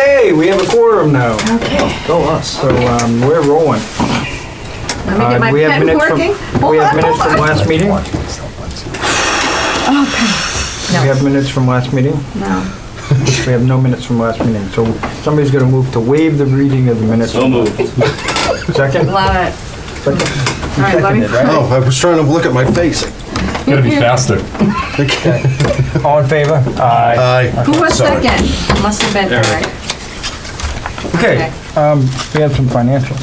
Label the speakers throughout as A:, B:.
A: Okay, we have a quorum now.
B: Okay.
C: Go us.
A: So, we're rolling.
B: Let me get my
A: We have
B: pen
A: minutes
B: working.
A: We have minutes from last meeting?
B: Okay.
A: We have minutes from last meeting?
B: No.
A: We have no minutes from last meeting. So somebody's gonna move to waive the reading of the minutes.
C: So moved.
A: Second?
B: Love it.
A: Second.
B: All right, let me.
D: Oh, I was trying to look at my face.
E: Gotta be faster.
A: All in favor? Aye.
D: Aye.
B: Who was
D: Sorry.
B: second? Must have been Eric.
A: Okay, we have some financials.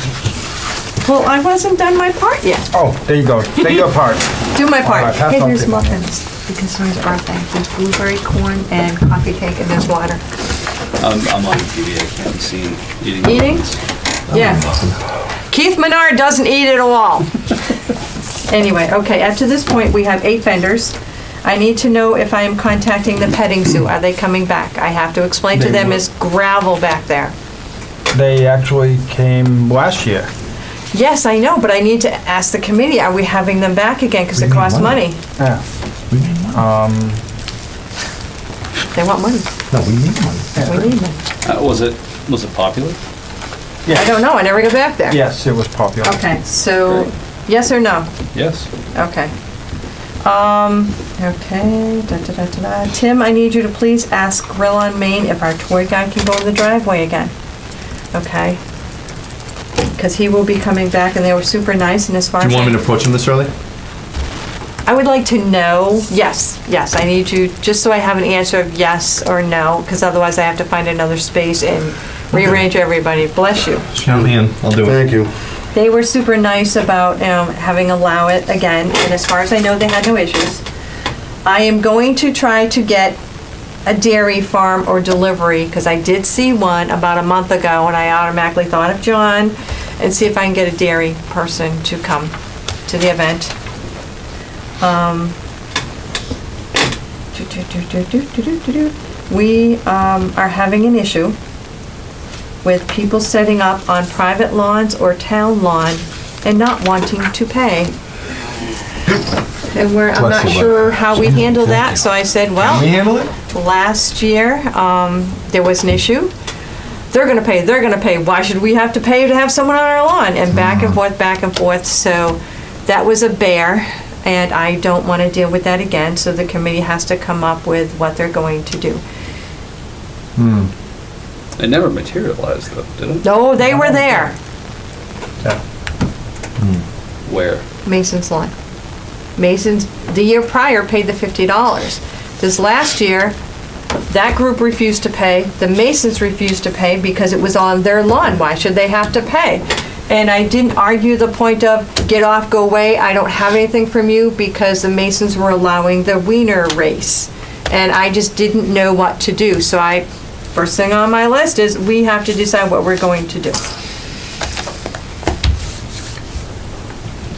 B: Well, I wasn't done my part yet.
A: Oh, there you go. Say your part.
B: Do my part.
A: All right, pass
B: Hey,
A: on
B: there's
A: to-
B: muffins, because it's his birthday. There's blueberry corn and coffee cake, and there's water.
C: I'm on TV, I can't be seen eating.
B: Eating? Yeah. Keith Menard doesn't eat at all. Anyway, okay, up to this point, we have 8 vendors. I need to know if I am contacting the petting zoo. Are they coming back? I have to explain to
A: They
B: them
A: will.
B: it's gravel back there.
A: They actually came last year.
B: Yes, I know, but I need to ask the committee, are we having them back again? Because it
E: need
B: costs
E: money.
B: money.
A: Yeah.
E: We need money.
B: They want money.
E: No, we need money.
B: We need money.
C: Was it popular?
B: I don't know, I never go back there.
A: Yes, it was popular.
B: Okay, so, yes or no?
C: Yes.
B: Okay. Okay, da. Tim, I need you to please ask Grill on Main if our toy guy can go in the driveway again. Okay? Because he will be coming back, and they were super nice, and as far as...
E: Do you want me to approach him this early?
B: I would like to know, yes, I need you, just so I have an answer of yes or no, because otherwise I have to find another space and rearrange everybody. Bless you.
E: Just count me in. I'll do it.
D: Thank you.
B: They were super nice about having allow it again, and as far as I know, they had no issues. I am going to try to get a dairy farm or delivery, because I did see one about a month ago, and I automatically thought of John, and see if I can get a dairy person to come to the event. We are having an issue with people setting up on private lawns or town lawn and not wanting to pay. And I'm not sure how we handle that, so I said, well,
E: Can we handle it?
B: last year, there was an issue. They're gonna pay. Why should we have to pay to have someone on our lawn? And back and forth. So that was a bear, and I don't wanna deal with that again, so the committee has to come up with what they're going to do.
C: It never materialized though, did it?
B: No, they were there,
C: Where?
B: Mason's lawn. Mason's, the year prior, paid the $50. This last year, that group refused to pay, the Masons refused to pay because it was on their lawn. Why should they have to pay? And I didn't argue the point of, get off, go away, I don't have anything from you, because the Masons were allowing the wiener race. And I just didn't know what to do. So first thing on my list is, we have to decide what we're going to do.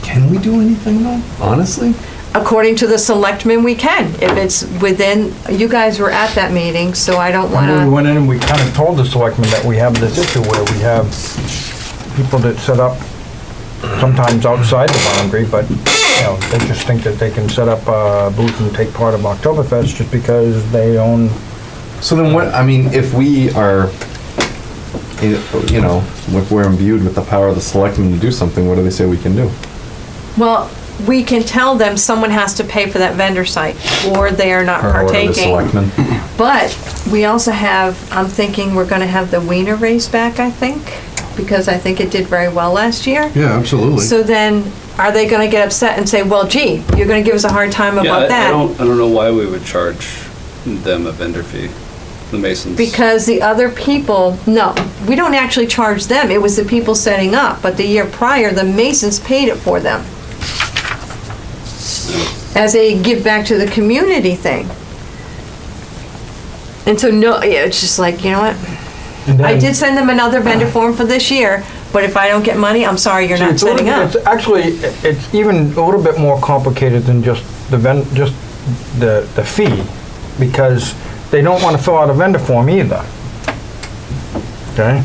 E: Can we do anything though? Honestly?
B: According to the selectmen, we can, if it's within, you guys were at that meeting, so I don't
A: And we
B: wanna,
A: went in and we kind of told the selectmen that we have this issue where we have people that set up sometimes outside the boundary, but, you know, they just think that they can set up a booth and take part of Octoberfest just because they own.
E: So then what, I mean, if we are, you know, if we're imbued with the power of the selectmen to do something, what do they say we can do?
B: well, we can tell them someone has to pay for that vendor site, or they are not
E: Or order the
B: partaking.
E: selectmen?
B: But we also have, I'm thinking we're gonna have the wiener race back, I think, because I think it did very well last year.
D: Yeah, absolutely.
B: So then, are they gonna get upset and say, well, gee, you're gonna give us a hard time
C: Yeah,
B: about
C: I
B: that?
C: don't know why we would charge them a vendor fee, the Masons.
B: Because the other people, no, we don't actually charge them, it was the people setting up, but the year prior, the Masons paid it for them. As a give back to the community thing. And so, no, yeah, it's just like, you know what?
A: And
B: I
A: then-
B: did send them another vendor form for this year, but if I don't get money, I'm sorry, you're
A: See,
B: not
A: it's a little-
B: setting up.
A: It's actually, it's even a little bit more complicated than just the fee, because they don't want to fill out a vendor form either. Okay?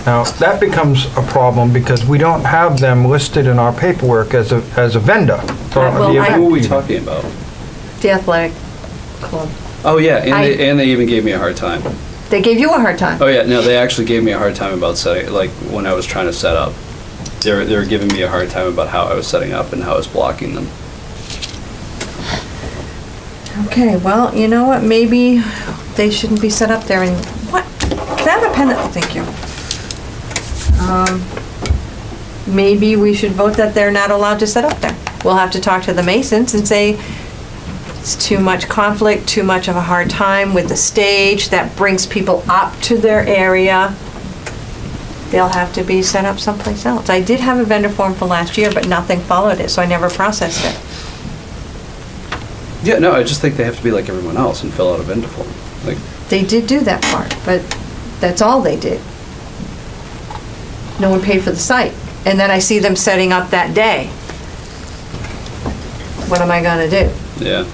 A: Now, that becomes a problem because we don't have them listed in our paperwork as a vendor. for
B: Well,
A: the
B: I-
A: event.
C: Who are we talking about?
B: The athletic club.
C: Oh, yeah,
B: I-
C: and they even gave me a hard time.
B: They gave you a hard time.
C: Oh yeah, no, they actually gave me a hard time about setting, like when I was trying to set up. They were giving me a hard time about how I was setting up and how I was blocking them.
B: Okay, well, you know what, maybe they shouldn't be set up there and, what? Can I have a pen? Oh, thank you. Maybe we should vote that they're not allowed to set up there. We'll have to talk to the Masons and say, it's too much conflict, too much of a hard time with the stage that brings people up to their area. They'll have to be set up someplace else. I did have a vendor form for last year, but nothing followed it, so I never processed it.
C: Yeah, no, I just think they have to be like everyone else and fill out a vendor form. Like,
B: They did do that part, but that's all they did. No one paid for the site. And then I see them setting up that day. What am I gonna do?
C: yeah.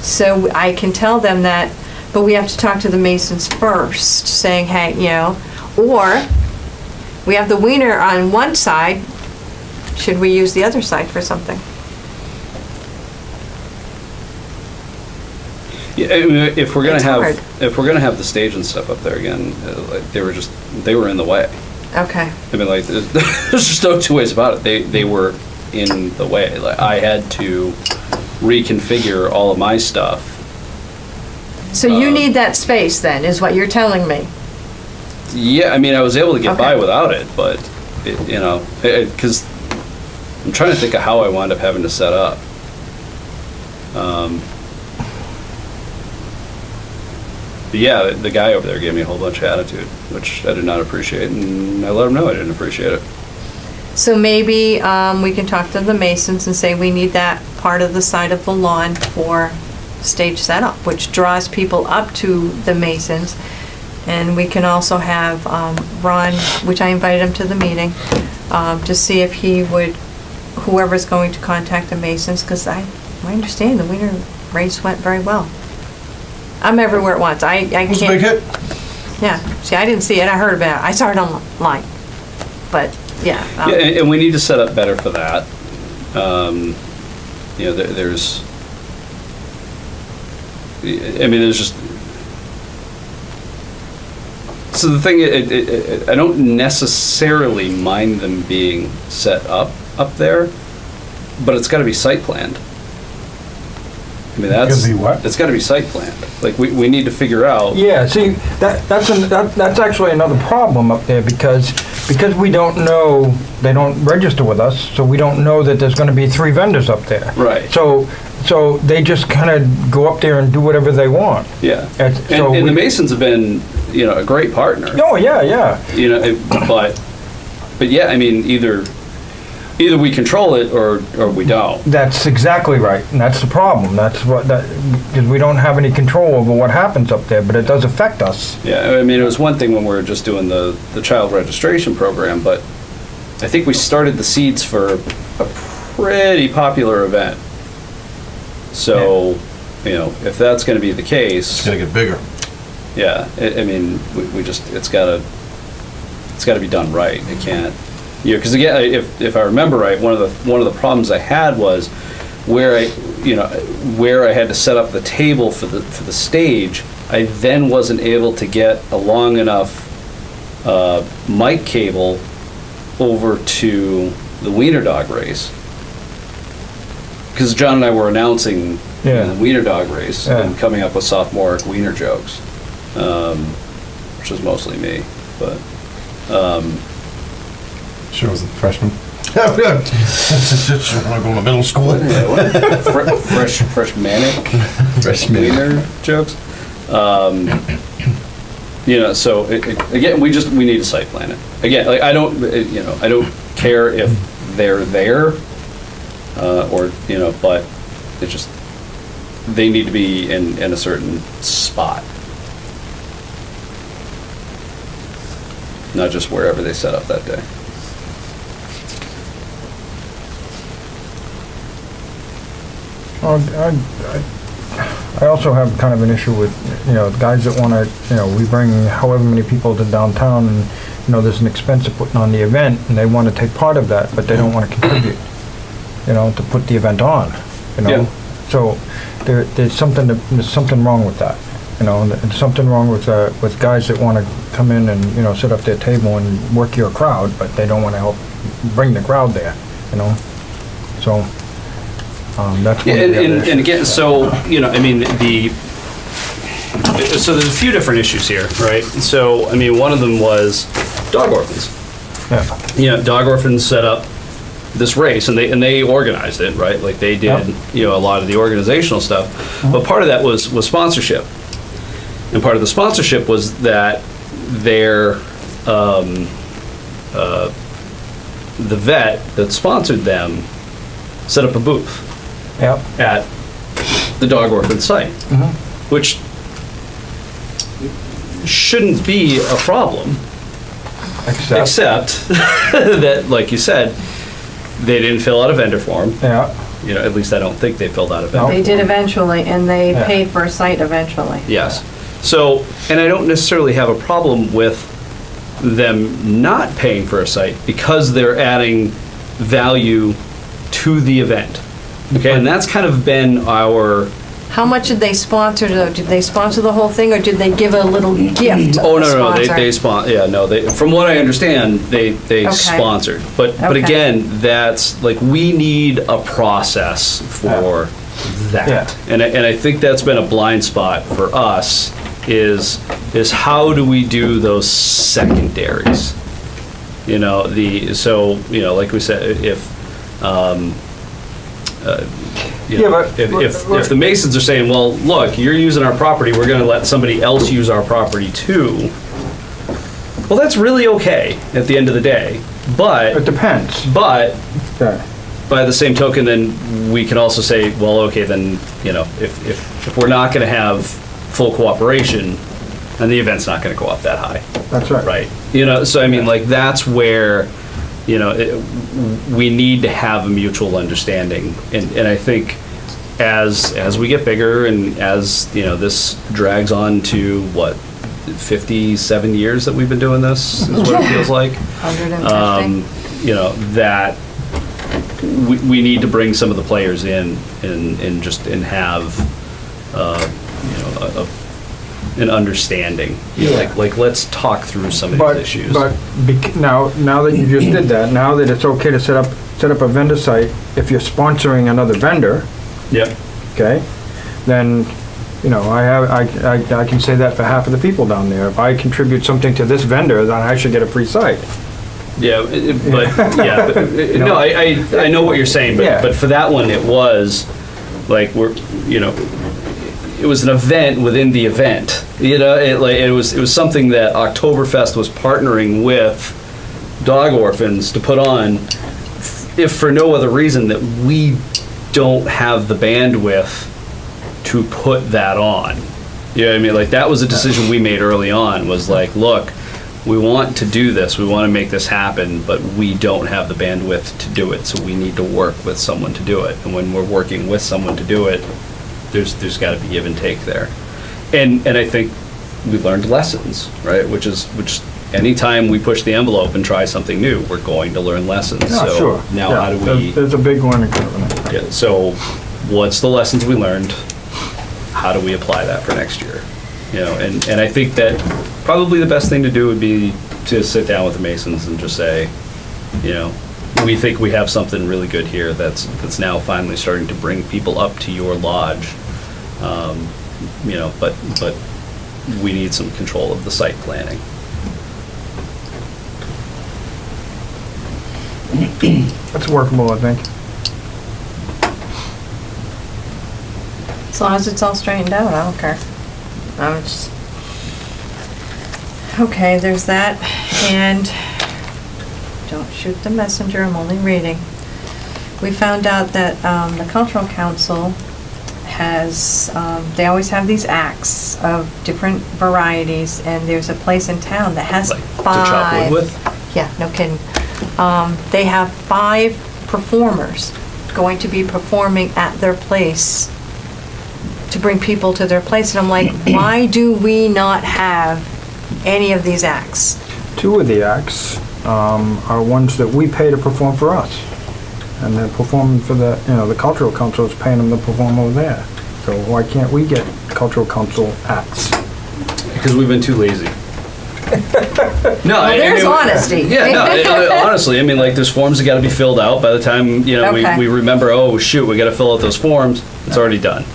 B: So I can tell them that, but we have to talk to the Masons first, saying, hey, you know, or we have the Wiener on one side, should we use the other side for something?
C: Yeah, I mean, if we're gonna
B: It's hard.
C: have the stage and stuff up there again, like they were in the way.
B: Okay.
C: I mean, like there's just no two ways about it. They were in the way. Like I had to reconfigure all of my stuff.
B: So you need that space then, is what you're telling me?
C: Yeah, I mean, I was able to get by
B: Okay.
C: without it, but because I'm trying to think of how I wound up having to set up. But yeah, the guy over there gave me a whole bunch of attitude, which I did not appreciate, and I let him know I didn't appreciate it.
B: So maybe we can talk to the Masons and say we need that part of the side of the lawn for stage setup, which draws people up to the Masons. And we can also have Ron, which I invited him to the meeting, to see if he would, whoever's going to contact the Masons, because my understanding, the Wiener race went very well. I'm everywhere at once. I can't.
D: Was it a big hit?
B: Yeah. See, I didn't see it. I heard about it. I saw it online. But yeah.
C: Yeah, and we need to set up better for that. There's just. So the thing, I don't necessarily mind them being set up there, but it's got to be site planned. I mean,
A: Could be what?
C: it's got to be site planned. Like we need to figure out.
A: Yeah, see, that's actually another problem up there because we don't know, they don't register with us, so we don't know that there's gonna be 3 vendors up there.
C: Right.
A: So they just kinda go up there and do whatever they want.
C: Yeah.
A: And so
C: And
A: we-
C: the Masons have been, a great partner.
A: Oh, yeah.
C: But yeah, I mean, either we control it or we don't.
A: That's exactly right, and that's the problem. Because we don't have any control over what happens up there, but it does affect us.
C: Yeah, I mean, it was one thing when we were just doing the child registration program, but I think we started the seeds for a pretty popular event. So, if that's gonna be the case.
D: It's gonna get bigger.
C: Yeah, it's gotta be done right. It can't, because again, if I remember right, one of the problems I had was where I had to set up the table for the stage. I then wasn't able to get a long enough mic cable over to the Wiener Dog race, because John and I were announcing the Wiener Dog race and coming up with sophomoric Wiener jokes. Which was mostly me, but
E: Sure wasn't freshman.
D: Want to go to middle school?
C: fresh manic
E: Freshman.
C: Wiener jokes. So again, we need to site plan it. Again, like I don't care if they're there, but it's just they need to be in a certain spot. Not just wherever they set up that day.
A: I also have kind of an issue with, guys that wanna, we bring however many people to downtown and, there's an expense of putting on the event and they wanna take part of that, but they don't wanna contribute, to put the event on,
C: Yeah.
A: So, there's something wrong with that. You know, there's something wrong with guys that want to come in and, you know, sit up their table and work your crowd, but they don't want to help bring the crowd there, you know? So, that's one
C: Yeah,
A: of the other
C: and
A: issues.
C: again, so, you know, I mean, so there's a few different issues here, right? So, I mean, one of them was dog orphans.
A: Yeah,
C: You know, dog orphans set up this race, and they organized it, right? Like, they did,
A: Yep.
C: you know, a lot of the organizational stuff. But part of that was sponsorship. And part of the sponsorship was that their, the vet that sponsored them set up a booth
A: yep,
C: at the dog orphan site, which shouldn't be a problem, except that, like you said, they didn't fill out a vendor form.
A: yeah,
C: You know, at least I don't think they filled out a vendor.
A: No.
B: They did eventually, and they
A: Yeah.
B: paid for a site eventually.
C: Yes. So, and I don't necessarily have a problem with them not paying for a site because they're adding value to the event. Okay, and that's kind of been our.
B: How much did they sponsor though? Did they sponsor the whole thing, or did they give a little gift?
C: Oh,
B: of
C: no,
B: a
C: no, they
B: sponsor?
C: yeah, no, they, from what I understand, they
B: Okay.
C: sponsored. But
B: Okay.
C: again, that's, like, we need a process for that.
A: Yeah.
C: And I think that's been a blind spot for us, is how do we do those secondaries? You know, so, you know, like we said, if, you
A: Yeah,
C: know,
A: but-
C: if the Masons are saying, well, look, you're using our property, we're gonna let somebody else use our property too, well, that's really okay at the end of the day.
A: it
C: But
A: depends. Yeah.
C: by the same token, then we can also say, well, okay, then, you know, if we're not gonna have full cooperation, then the event's not gonna go up that high.
A: That's right.
C: Right. You know, so I mean, like, that's where, you know, we need to have a mutual understanding. And I think as we get bigger and as, you know, this drags on to, what, 57 years that we've been doing this, is what it feels like.
B: 150.
C: You know, that we need to bring some of the players in and just, and have, you know, an understanding. You know,
A: Yeah.
C: like, let's talk through some of
A: But,
C: these issues.
A: now that you just did that, now that it's okay to set up a vendor site, if you're sponsoring another vendor,
C: Yep.
A: okay, then, you know, I can say that for half of the people down there. If I contribute something to this vendor, then I should get a free site.
C: Yeah, no, I know what you're saying,
A: Yeah.
C: but for that one, it was, like, you know, it was an event within the event. You know, it was something that Octoberfest was partnering with dog orphans to put on, if for no other reason that we don't have the bandwidth to put that on. You know what I mean? Like, that was a decision we made early on, was like, look, we want to do this, we want to make this happen, but we don't have the bandwidth to do it, so we need to work with someone to do it. And when we're working with someone to do it, there's got to be give and take there. And I think we learned lessons, right? Which anytime we push the envelope and try something new, we're going to learn lessons.
A: Yeah,
C: So
A: sure.
C: now
A: Yeah,
C: how do we,
A: There's a big learning curve in it.
C: yeah, so what's the lessons we learned? How do we apply that for next year? You know, and I think that probably the best thing to do would be to sit down with the Masons and just say, you know, we think we have something really good here that's now finally starting to bring people up to your lodge. You know, but we need some control of the site planning.
A: That's workable, I think.
B: As long as it's all straightened out, I don't care. I'm just... Okay, there's that, and don't shoot the messenger, I'm only reading. We found out that the Cultural Council has, they always have these acts of different varieties, and there's a place in town that has
C: Like to
B: five.
C: chop wood with?
B: Yeah, no kidding. They have 5 performers going to be performing at their place to bring people to their place. And I'm like, why do we not have any of these acts?
A: 2 of the acts are ones that we pay to perform for us. And they're performing for the, you know, the Cultural Council is paying them to perform over there. So why can't we get cultural council hats?
C: Because we've been too lazy. No,
B: Well, there's honesty.
C: Yeah, no, honestly, I mean, like, there's forms that gotta be filled out by the time, you know,
B: Okay.
C: we remember, oh, shoot, we gotta fill out those forms, it's already done.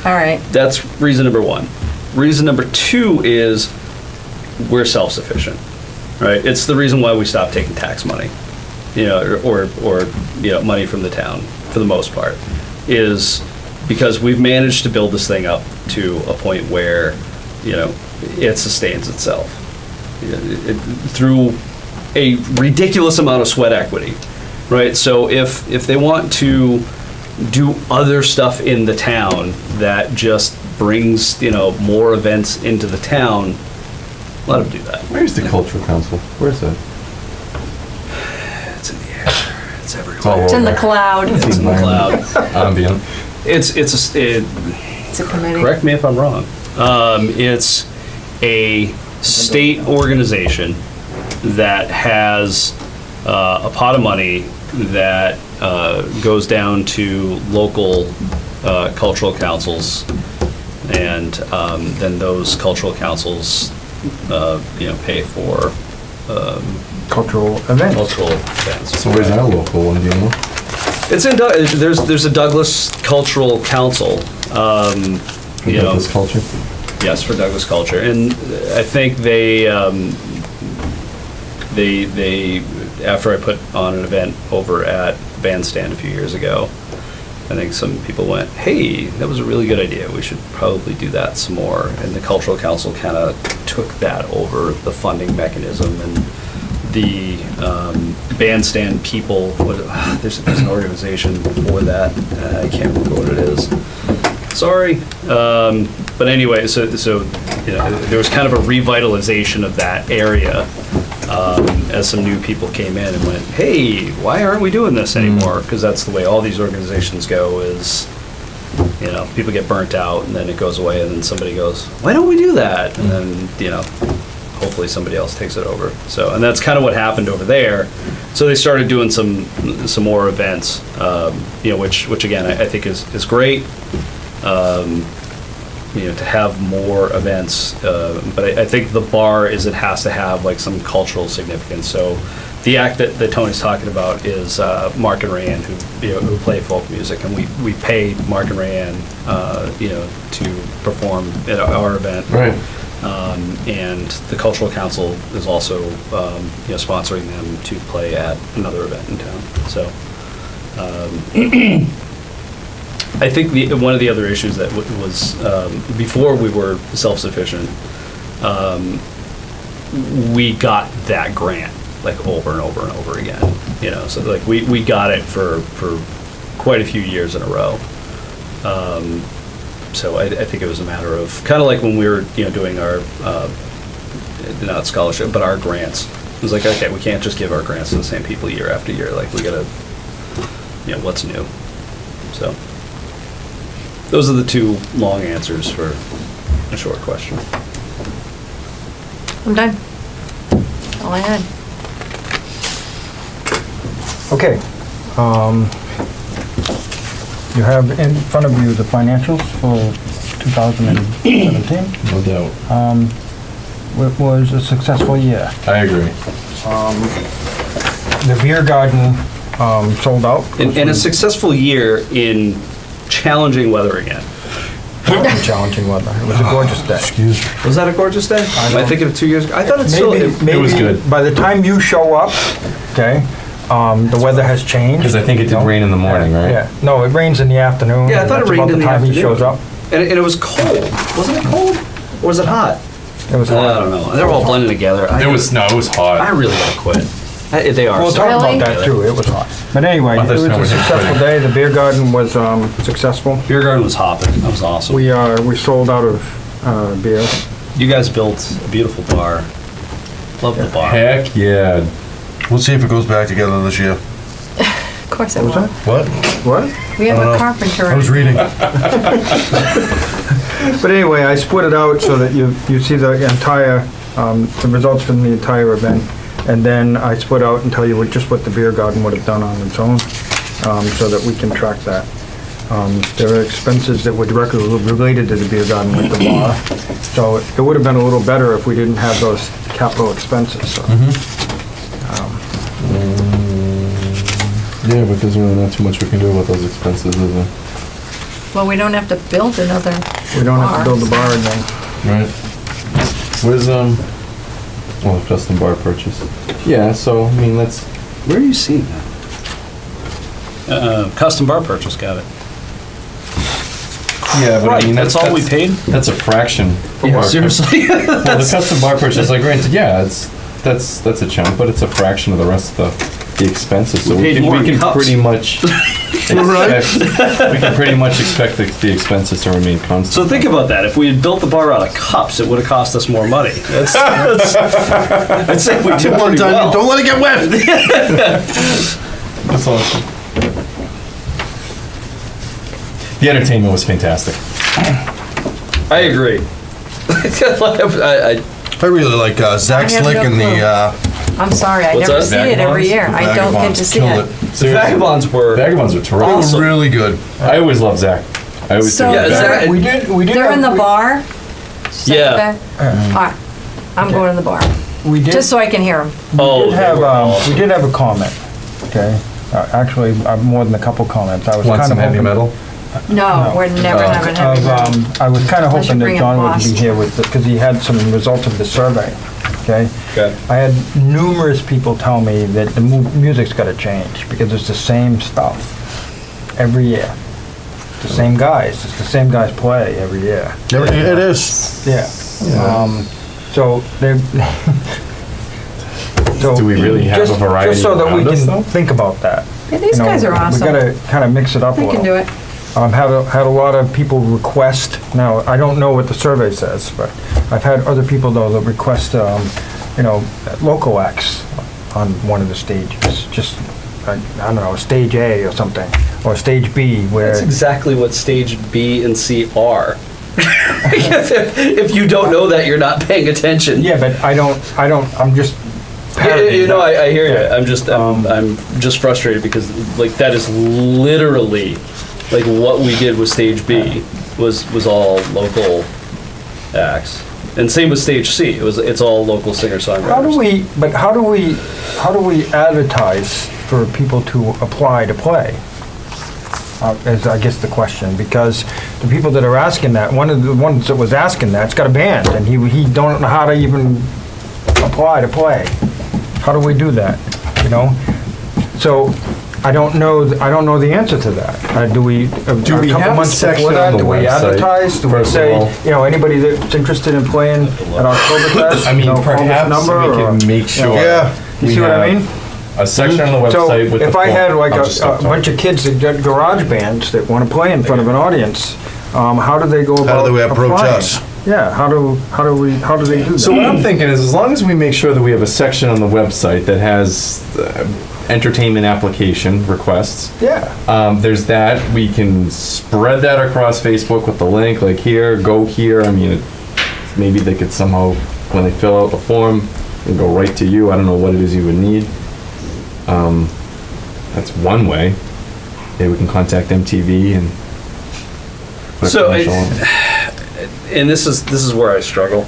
B: All right.
C: That's reason number one. Reason number two is we're self-sufficient, right? It's the reason why we stopped taking tax money, you know, or you know, money from the town, for the most part, is because we've managed to build this thing up to a point where, you know, it sustains itself. Through a ridiculous amount of sweat equity, right? So if they want to do other stuff in the town that just brings, you know, more events into the town, let them do that.
E: Where's the cultural council? Where's that?
C: It's in the air. It's everywhere.
E: all
B: It's in the
E: over.
B: cloud.
C: It's in the cloud.
E: Ambient.
C: It's
B: It's a committee.
C: correct me if I'm wrong. It's a state organization that has a pot of money that goes down to local cultural councils, and then those cultural councils, you know, pay for
A: Cultural events.
C: cultural events.
E: So where's our local one, do you know?
C: It's in there's a Douglas Cultural Council. You know,
E: This culture?
C: yes, for Douglas Culture, and I think they after I put on an event over at Bandstand a few years ago, I think some people went, "Hey, that was a really good idea. We should probably do that some more." And the Cultural Council kind of took that over, the funding mechanism, and the Bandstand people. There's an organization for that. I can't remember what it is. Sorry, but anyway, so you know, there was kind of a revitalization of that area as some new people came in and went, "Hey, why aren't we doing this anymore?" Because that's the way all these organizations go. Is, you know, people get burnt out and then it goes away, and then somebody goes, "Why don't we do that?" And then, you know, hopefully somebody else takes it over. So, and that's kind of what happened over there. So they started doing some more events, you know, which again I think is great. You know, to have more events, but I think the bar is it has to have like some cultural significance. So the act that Tony's talking about is Mark and Rayanne, who play folk music, and we pay Mark and Rayanne, you know, to perform at our event.
E: Right.
C: And the Cultural Council is also, you know, sponsoring them to play at another event in town. So, I think one of the other issues that was, before we were self-sufficient, we got that grant like over and over and over again, you know, so like we got it for quite a few years in a row. So I think it was a matter of, kind of like when we were, you know, doing our, not scholarship, but our grants. It was like, okay, we can't just give our grants to the same people year after year, like we gotta, you know, what's new? So, those are the two long answers for a short question.
B: I'm done. All I had.
A: Okay. You have in front of you the financials for 2017.
E: No doubt.
A: It was a successful year.
E: I agree.
A: The beer garden sold out.
C: And a successful year in challenging weather again.
A: Challenging weather. It was a gorgeous day.
D: Excuse me.
C: Was that a gorgeous day? Am I thinking of 2 years ago? I thought it's still,
A: Maybe
E: was good.
A: by the time you show up, okay, the weather has changed.
E: Because I think it did rain in the morning, right?
A: Yeah. No, it rains in the afternoon.
C: Yeah, I
A: and
C: thought it
A: that's
C: rained
A: about
C: in the
A: time he
C: afternoon.
A: shows up.
C: and it was cold. Wasn't it cold? Or was it hot?
A: It was
C: I
A: hot.
C: don't know. They're all blending together.
E: It was hot.
C: I really gotta quit. They are.
A: We'll
C: so-
A: talk
B: Really?
A: about that too. It was hot. But anyway,
E: I
A: it
E: thought
A: was
E: snow
A: a
E: was
A: successful
E: quitting.
A: day. The beer garden was successful.
C: Beer garden was hopping. That was awesome.
A: We sold out of beer.
C: You guys built a beautiful bar. Love the bar.
E: Heck yeah.
D: We'll see if it goes back together this year.
B: Of course it
A: What was
B: will.
A: that?
D: What?
A: What?
B: We have
D: I don't
B: a
D: know.
B: carpenter.
D: I was reading.
A: But anyway, I split it out so that you see the entire, the results from the entire event. And then I split out and tell you just what the beer garden would have done on its own, so that we can track that. There are expenses that were directly related to the beer garden, like the bar. So it would have been a little better if we didn't have those capital expenses, so.
E: Yeah, but there's really not too much we can do about those expenses, is there?
B: Well, we don't have to build another
A: We don't have to build the bar again.
E: Right. Where's, well, custom bar purchase. Yeah, so, I mean, that's,
C: Where are you seeing that? Custom bar purchase, got it.
E: yeah, but I
C: Right,
E: mean,
C: that's all we paid?
E: That's a fraction.
C: Yeah,
E: Our-
C: seriously?
E: Well, the custom bar purchase, like, granted, yeah, that's a chunk, but it's a fraction of the rest of the expenses, so
C: We paid more
E: we
C: in
E: can
C: cups.
E: pretty much expect the expenses to remain constant.
C: So think about that. If we had built the bar out of cups, it would have cost us more money. I'd say we did
D: One
C: pretty
D: time,
C: well.
D: don't let it get wet.
E: That's awesome. The entertainment was fantastic.
C: I agree.
D: I really like Zach
B: I have
D: Slick
B: no
D: and
B: clue.
D: the
B: I'm sorry, I
C: What's
B: never
C: that?
B: see it every year.
D: the
B: I don't get
D: Vagabonds.
B: to see
D: Killed
B: it.
C: The Vagabonds were.
E: Vagabonds are terrific.
D: They were
C: Awesome.
D: really good.
E: I always love Zach. I always
B: So-
E: do.
C: Yeah, Zach-
A: We did
B: They're in the
A: have-
B: bar?
C: Yeah.
B: All right, I'm going in the bar,
A: We did.
B: just so I can hear them.
C: Oh,
A: did
C: they
A: have,
C: were awesome.
A: we did have a comment, okay? Actually, more than a couple comments. I was
E: Want
A: kind
E: some
A: of
E: heavy
A: hoping.
E: metal?
B: No, we're never having heavy metal.
A: I was kind of
B: Unless you
A: hoping that
B: bring a
A: John would be
B: boss.
A: here with, because he had some results of the survey, okay?
C: Okay.
A: I had numerous people tell me that the music's gotta change, because it's the same stuff every year. The same guys, it's the same guys play every year.
D: It is.
A: Yeah. So they. So
E: Do we really have a variety
A: Just so that we
E: around us, though?
A: can think about that.
B: Yeah, these
A: You know,
B: guys are awesome.
A: We gotta kind of mix it up a
B: They
A: little.
B: can do it.
A: Had a lot of people request, now, I don't know what the survey says, but I've had other people though that request, local acts on one of the stages. Just, I don't know, stage A or something, or stage B where.
C: That's exactly what stage B and C are. If you don't know that, you're not paying attention.
A: Yeah, but I'm just.
C: You know,
A: parroting
C: I hear you.
A: Yeah.
C: I'm just frustrated because like that is literally like what we did with stage B was all local acts, and same with stage C. It's all local singer songwriters.
A: How do we advertise for people to apply to play? Is I guess the question, because the people that are asking that, one of the ones that was asking that's got a band, and he don't know how to even apply to play. How do we do that, you know? So, I don't know the answer to that. Do we,
E: Do we have a section
A: before that,
E: on the
A: do we
E: website,
A: advertise? Do we
E: first of
A: say,
E: all?
A: anybody that's interested in playing at Octoberfest?
E: I mean,
A: call this
E: perhaps
A: number,
E: we
A: or-
E: can make sure.
D: Yeah.
A: You
E: we
A: see what I
E: have
A: mean?
E: A section on the
A: So
E: website with the.
A: if I had like
E: I'll just
A: a
E: stop talking.
A: bunch of kids that got garage bands that want to play in front of an audience, how do they go about
D: do they approach
A: applying?
D: us?
A: Yeah, how do they do that?
E: So what I'm thinking is, as long as we make sure that we have a section on the website that has entertainment application requests,
A: Yeah,
E: there's that. We can spread that across Facebook with the link, like here, go here. I mean, maybe they could somehow, when they fill out the form, and go right to you. I don't know what it is you would need. That's one way. Maybe we can contact MTV and. put a
C: So,
E: commercial on.
C: and this is where I struggle.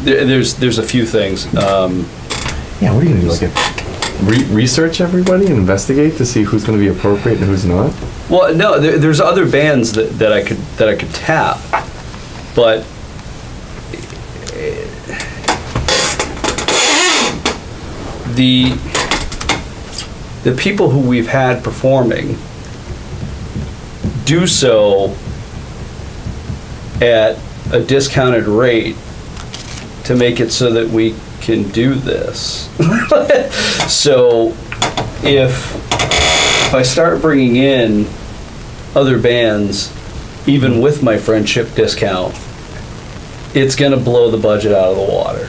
C: There's a few things.
E: Yeah, what are you gonna do? Like research everybody and investigate to see who's gonna be appropriate and who's not?
C: Well, no, there's other bands that I could tap, but the people who we've had performing do so at a discounted rate to make it so that we can do this. So if I start bringing in other bands, even with my friendship discount, it's gonna blow the budget out of the water.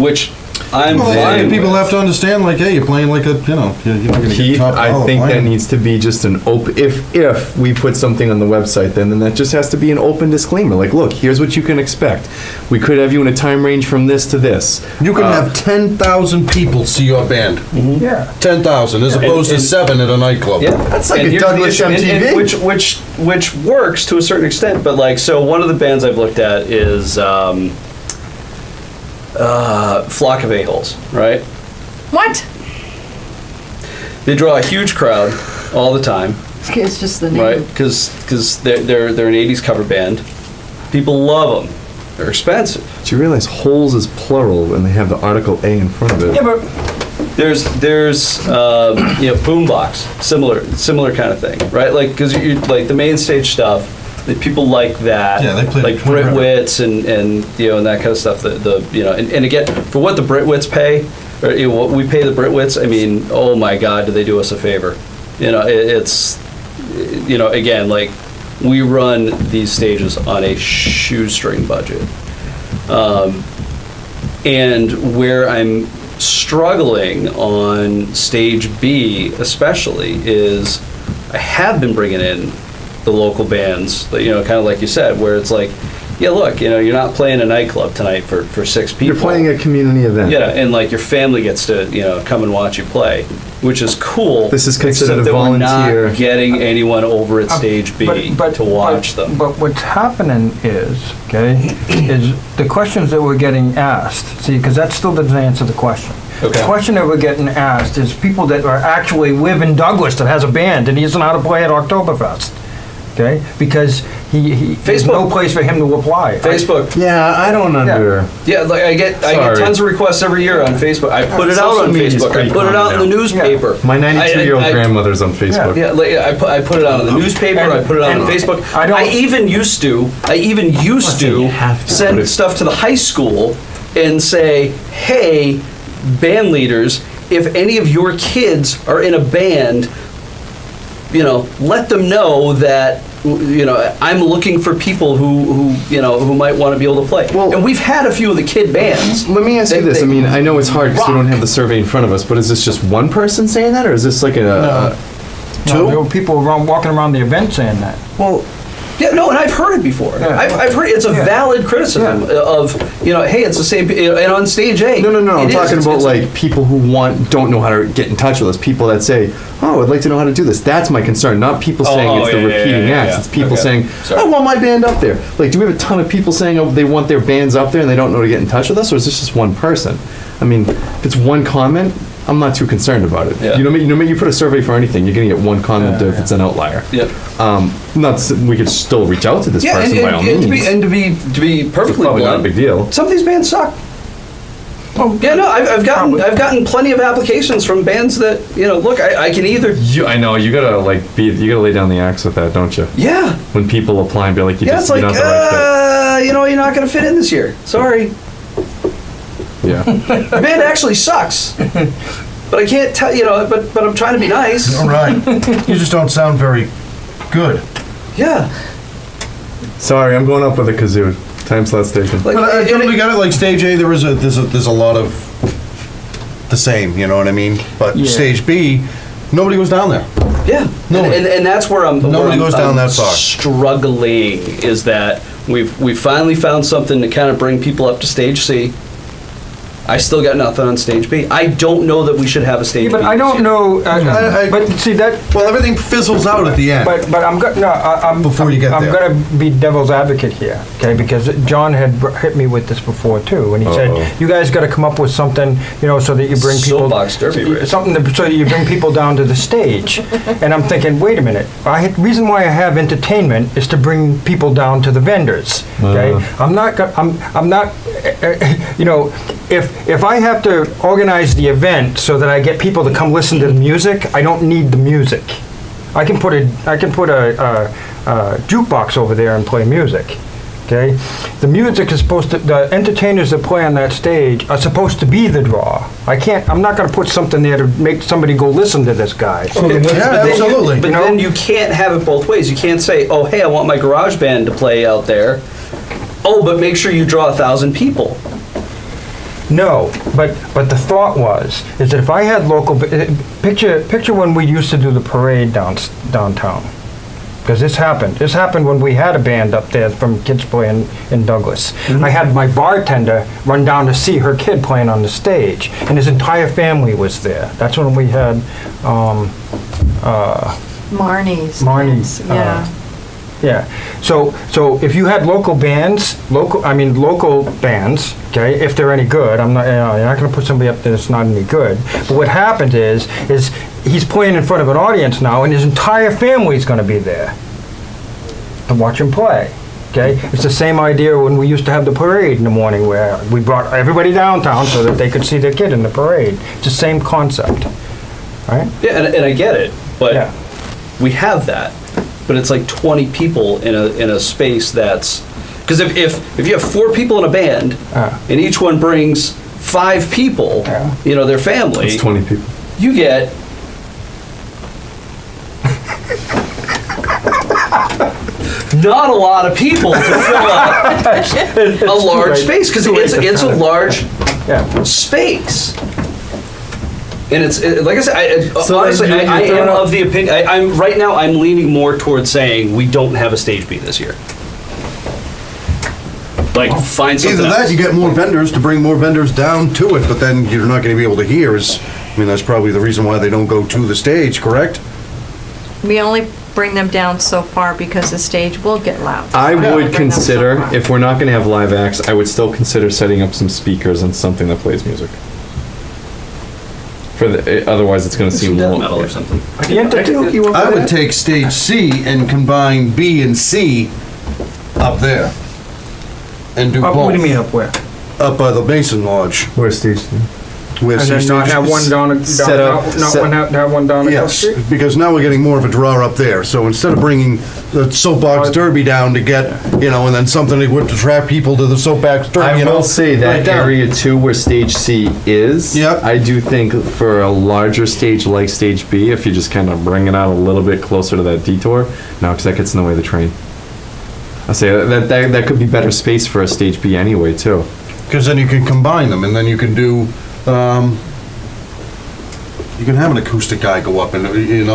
C: Which I'm
D: Well,
C: fine
D: people
C: with.
D: have to understand, like, hey, you're playing like a, you know, you're not gonna get
E: Keith,
D: top
E: I
D: dollar
E: think that
D: playing.
E: needs to be just an open, if we put something on the website, then that just has to be an open disclaimer, like, look, here's what you can expect. We could have you in a time range from this to this.
D: You can have 10,000 people see your band.
A: Yeah.
D: 10,000, as opposed to
C: And-
D: 7 at a nightclub.
C: Yeah,
E: That's like
C: And
E: a
C: here's the
E: Douglas
C: issue, and
E: MTV.
C: which works to a certain extent. But like, so one of the bands I've looked at is Flock of A-Holes, right?
B: What?
C: They draw a huge crowd all the time,
B: It's just the name.
C: right? Because they're an '80s cover band. People love them. They're expensive.
E: Do you realize holes is plural and they have the article A in front of it?
A: Yeah, but
C: There's boombox, similar kind of thing, right? Like, because you like the main stage stuff, that people like that.
D: Yeah, they play
C: like
D: Twin River.
C: Britwits and and that kind of stuff. And again, for what the Britwits pay, or what we pay the Britwits, I mean, oh my God, do they do us a favor? It's again, like, we run these stages on a shoestring budget. And where I'm struggling on stage B especially is I have been bringing in the local bands, that, kind of like you said, where it's like, yeah, look, you're not playing a nightclub tonight for 6 people.
E: You're playing a community event.
C: Yeah, and like your family gets to, come and watch you play, which is cool.
E: This is considered
C: except
E: a
C: that we're
E: volunteer.
C: not getting anyone over at stage B to watch them.
A: But what's happening is the questions that we're getting asked, see, because that still doesn't answer the question.
C: Okay.
A: The question that we're getting asked is people that are actually live in Douglas that has a band and he doesn't know how to play at Oktoberfest, okay? Because there's no
C: Facebook.
A: place for him to apply.
C: Facebook.
E: Yeah, I don't under.
C: Yeah, like I get
E: Sorry.
C: tons of requests every year on Facebook. I put it out
E: Social
C: on
E: media's
C: Facebook. I
E: pretty
C: put it out in the
E: common now.
C: newspaper.
E: My 92-year-old
C: I-
E: grandmother's on Facebook.
C: Yeah, like, I put it out on the newspaper. I put it out on
A: And
C: Facebook.
A: I don't-
C: I even used to
E: saying you have to,
C: send
E: but it-
C: stuff to the high school and say, "Hey, band leaders, if any of your kids are in a band, let them know that." I'm looking for people who might want to be able to play.
E: Well-
C: and we've had a few of the kid bands.
E: Let me ask you this. I mean, I know it's hard because we don't
C: rock.
E: have the survey in front of us, but is this just one person saying that, or is this like
A: No, there were people walking around the event saying that.
E: well,
C: Yeah, no, and I've heard it before.
A: Yeah.
C: I've heard it's a
A: Yeah.
C: valid criticism
A: Yeah.
C: of, hey, it's the same, and on stage A.
E: no. I'm
C: it is.
E: talking about
C: It's-
E: like people who don't know how to get in touch with us. People that say, "Oh, I'd like to know how to do this." That's my concern. Not people saying it's the repeating acts. It's people saying,
C: Sorry.
E: "I want my band up there." Like, do we have a ton of people saying, "Oh, they want their bands up there," and they don't know to get in touch with us, or is this just one person? I mean, if it's one comment, I'm not too concerned about it.
C: Yeah.
E: You put a survey for anything, you're gonna get one comment
A: Yeah,
E: if it's an outlier.
C: Yep.
E: We could still reach out to this
C: Yeah,
E: person by all
C: and
E: means.
C: to be
E: It's
C: perfectly
E: probably not a
C: blunt,
E: big deal.
C: some of these bands suck. Yeah, no, I've gotten plenty of applications from bands that look, I can either
E: I know you gotta lay down the axe with that, don't you?
C: yeah
E: When people apply and be like,
C: it's
E: you're
C: like
E: not the right
C: you're not gonna fit in this year. Sorry,
E: fit. Yeah.
C: the band actually sucks. But I can't tell but I'm trying to be nice.
D: All right. You just don't sound very good.
C: Yeah.
E: Sorry, I'm going up with a kazoo. Time slot's taken.
C: Like,
D: But I
C: and
D: totally
C: it-
D: got it. Like stage A, there's a lot of the same. You know what I mean? But
A: Yeah.
D: stage B, nobody goes down there.
C: Yeah,
D: No.
C: and that's where I'm.
D: Nobody
C: where I'm-
D: goes down
C: I'm
D: that far.
C: Struggling is that we've finally found something to kind of bring people up to stage C. I still got nothing on stage B. I don't know that we should have a stage
A: Yeah, but
C: B.
A: I
C: this
A: don't
C: year.
A: know,
D: I-
A: but see that,
D: Well, everything fizzles out at the end.
A: but I'm
D: Before you get
A: I'm
D: there.
A: gonna be devil's advocate here, okay? Because John had hit me with this before too, and he
E: Uh-oh.
A: said, you guys gotta come up with something, so that you bring people.
C: Soapbox derby, right?
A: Something so that you bring people down to the stage. And I'm thinking, wait a minute, reason why I have entertainment is to bring people down to the vendors, okay? I'm not, if I have to organize the event so that I get people to come listen to the music, I don't need the music. I can put a jukebox over there and play music. Okay, the music is the entertainers that play on that stage are supposed to be the draw. I'm not going to put something there to make somebody go listen to this guy.
D: Yeah, absolutely.
C: But then you can't have it both ways. You can't say, "Oh, hey, I want my garage band to play out there." Oh, but make sure you draw 1,000 people.
A: No, but the thought is that if I had local, picture when we used to do the parade downtown. Because this happened when we had a band up there from Kids Play in Douglas. I had my bartender run down to see her kid playing on the stage, and his entire family was there. That's when we had,
B: Marnie's.
A: Marnie's,
B: Yeah.
A: yeah. So if you had local bands, local bands, okay, if they're any good, you're not gonna put somebody up there that's not any good. But what happened is he's playing in front of an audience now, and his entire family's gonna be there to watch him play. Okay, it's the same idea when we used to have the parade in the morning, where we brought everybody downtown so that they could see their kid in the parade. It's the same concept, right?
C: Yeah, and I get it, but
A: Yeah.
C: we have that. But it's like 20 people in a space that's, because if you have 4 people in a band, and each one brings 5 people, their family,
E: It's 20 people.
C: you get not a lot of people to fill up a large space, because it's a large space. And it's like I said, honestly, I am of the opinion. I'm right now. I'm leaning more towards saying we don't have a stage B this year. Like, find something
D: Either that,
C: else.
D: you get more vendors to bring more vendors down to it, but then you're not gonna be able to hear that's probably the reason why they don't go to the stage, correct?
B: We only bring them down so far because the stage will get loud.
E: I
B: We only
E: would
B: bring them so
E: consider,
B: far.
E: if we're not gonna have live acts, I would still consider setting up some speakers and something that plays music. Otherwise it's gonna
C: Some
E: seem
C: death
E: long.
C: metal or something.
D: I would take stage C and combine B and C up there. And do both.
A: What do you mean up where?
D: Up by the Mason Lodge.
E: Where's stage 2?
D: Where
A: And then
D: stage
A: not have one down,
E: Set up-
A: have one down at Hill
D: Yes,
A: Street?
D: because now we're getting more of a draw up there. So instead of bringing the soapbox derby down to get, and then something that would attract people to the soapbox derby,
E: I will say
D: right
E: that
D: down.
E: area 2 where stage C is,
D: Yep.
E: I do think for a larger stage like stage B, if you just kind of bring it out a little bit closer to that detour, no, because that gets in the way of the train. I say that could be better space for a stage B anyway too.
D: Because then you can combine them, and then you can do, you can have an acoustic guy go up, and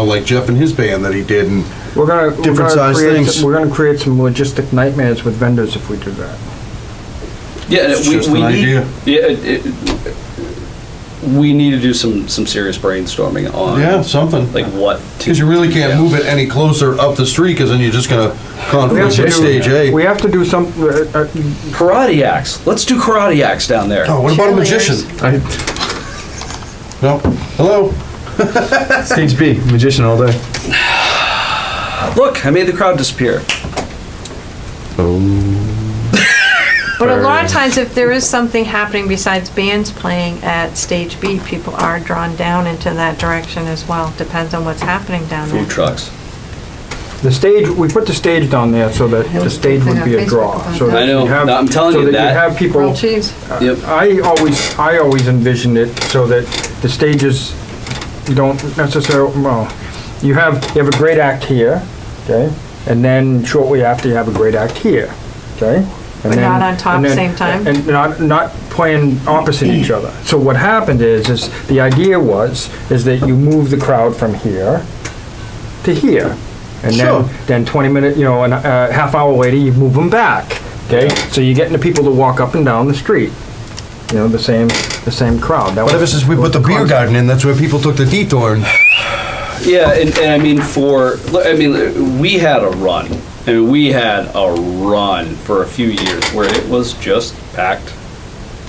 D: like Jeff and his band that he did, and
A: We're gonna
D: Different size
A: create
D: things.
A: We're gonna create some logistic nightmares with vendors if we do that.
C: Yeah,
D: It's
C: we
D: just an
C: need.
D: idea.
C: Yeah, we need to do some serious brainstorming on
D: something.
C: like what.
D: Because you really can't move it any closer up the street, because then you're just gonna conflict with stage A.
A: We have to do some,
C: Karate acts. Let's do karate acts down there.
D: Oh, what about a magician? No? Hello?
E: Stage B, magician all day.
C: Look, I made the crowd disappear.
B: But a lot of times, if there is something happening besides bands playing at stage B, people are drawn down into that direction as well. Depends on what's happening down there.
C: Food trucks.
A: the stage, we put the stage down there so that the stage would be a draw. So that
C: I know.
A: you'd have-
C: No, I'm telling
A: so
C: you
A: you'd
C: that.
A: have people.
B: Grilled cheese.
C: Yep.
A: I always envisioned it so that the stages, you don't necessarily, well, you have a great act here, okay? And then shortly after, you have a great act here, okay? And
B: But
A: then-
B: not on top
A: and then-
B: same time?
A: And not playing opposite each other. So what happened is the idea is that you move the crowd from here to here. And
D: Sure.
A: then 20 minutes, and a half hour later, you move them back, okay? So you're getting the people to walk up and down the street, the same crowd. That
D: But ever
A: was-
D: since we put the beer
A: concept.
D: garden in, that's where people took the detour. And
C: Yeah, and I mean we had a run. I mean, we had a run for a few years where it was just packed